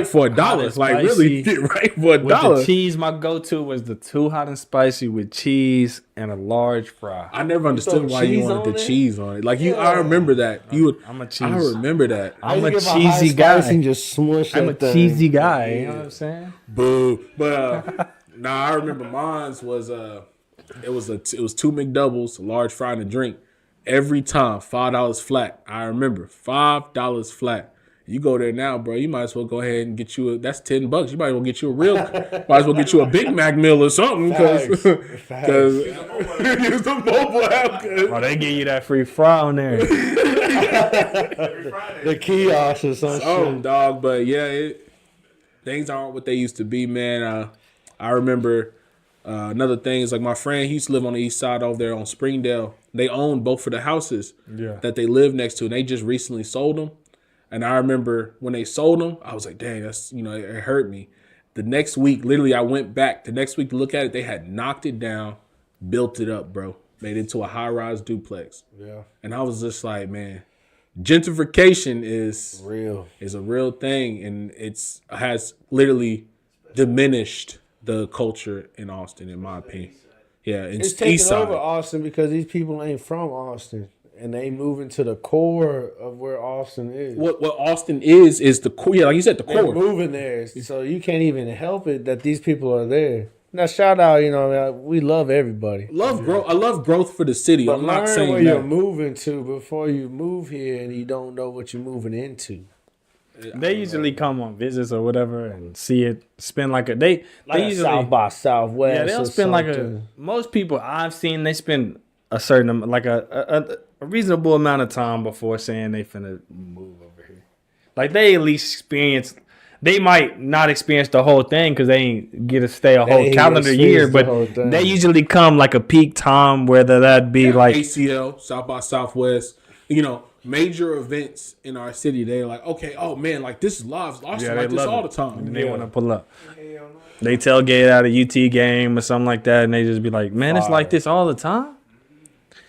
for $1. Like really, get right for $1. With the cheese, my go-to was the 2 hot and spicy with cheese and a large fry. I never understood why you wanted the cheese on it. Like I remember that. I'm a cheese. I remember that. I'm a cheesy guy. And just smush I'm a cheesy guy. You know what I'm saying? Boo. But I remember mine's was it was 2 McDoubles, a large fry, and a drink. Every time, $5 flat. I remember $5 flat. You go there now, bro. You might as well go ahead and get you that's $10. You might as well get you might as well get you a Big Mac meal or something because use the mobile app. Oh, they give you that free fry on there. The kiosk or something, dog. But yeah, things aren't what they used to be, man. I remember another thing is like my friend, he used to live on the east side over there on Springdale. They owned both of the houses that they lived next to, and they just recently sold them. And I remember when they sold them, I was like, dang, that's, it hurt me. The next week, literally, I went back the next week to look at it. They had knocked it down, built it up, bro. Made it into a high-rise duplex. Yeah. And I was just like, man, gentrification is a real thing, and has literally diminished the culture in Austin, in my opinion. Yeah, it's taking over Austin because these people ain't from Austin, and they moving to the core of where Austin is. What Austin is the core. Yeah, like you said, the core. They're moving there, so you can't even help it that these people are there. Now, shout out, we love everybody. Growth. I love growth for the city. But I'm not saying where you're moving to before you move here, and you don't know what you're moving into. They usually come on visits or whatever and see it. Spend they usually South by Southwest. Yeah, they'll spend most people I've seen, they spend a certain a reasonable amount of time before saying they finna move over here. Like they at least experience. They might not experience the whole thing because they ain't get to stay a whole calendar year, but they usually come like a peak time, whether that be like ACL, South by Southwest, major events in our city. They're like, okay, oh man, like this is live. Austin like this all the time. And they want to pull up. They tailgate at a UT game or something like that, and they just be like, man, it's like this all the time?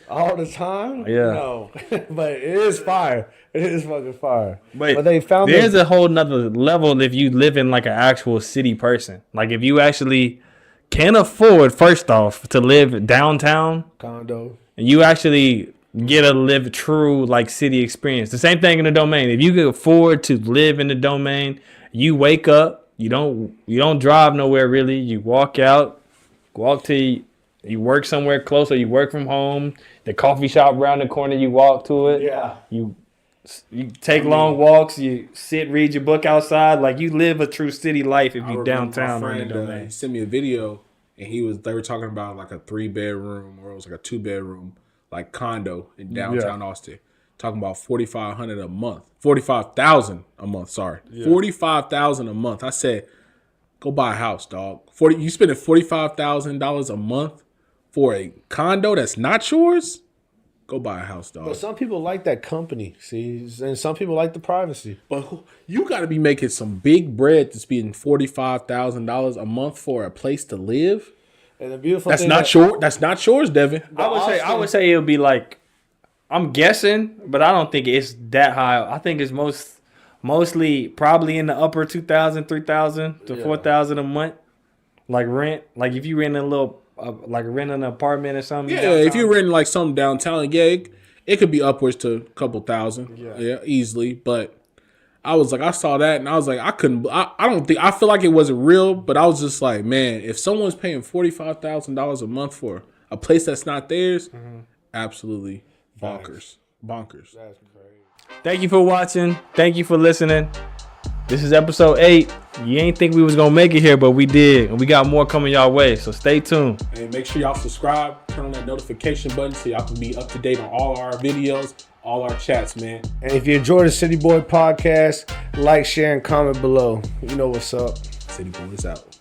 All the time? Yeah. No. But it is fire. It is fucking fire. But they found there's a whole nother level if you live in like an actual city person. Like if you actually can afford, first off, to live downtown. Condo. And you actually get to live true like city experience. The same thing in the Domain. If you can afford to live in the Domain, you wake up, you don't drive nowhere really. You walk out, you work somewhere close or you work from home. The coffee shop around the corner, you walk to it. Yeah. You take long walks. You sit, read your book outside. Like you live a true city life if you downtown. My friend sent me a video, and they were talking about like a 3-bedroom or it was like a 2-bedroom like condo in downtown Austin. Talking about $4,500 a month, $45,000 a month. Sorry, $45,000 a month. I said, go buy a house, dog. You spending $45,000 a month for a condo that's not yours? Go buy a house, dog. But some people like that company, see, and some people like the privacy. But you got to be making some big bread to spend $45,000 a month for a place to live. And the beautiful that's thing that's not yours, Devin. I would say it would be like, I'm guessing, but I don't think it's that high. I think it's mostly probably in the upper 2,000, 3,000 to 4,000 a month, like rent. Like if you rent a little. Like renting an apartment or something. Yeah, downtown. If you're renting like something downtown, it could be upwards to a couple thousand. Yeah, easily. But I was like, I saw that and I was like, I feel like it wasn't real, but I was just like, man, if someone's paying $45,000 a month for a place that's not theirs, absolutely bonkers. Bonkers. That's crazy. Thank you for watching. Thank you for listening. This is episode 8. You ain't think we was going to make it here, but we did. And we got more coming y'all way, so stay tuned. And make sure y'all subscribe, turn on that notification button so y'all can be up to date on all our videos, all our chats, man. And if you enjoy the City Boy Podcast, like, share, and comment below. You know what's up. City Boyz out.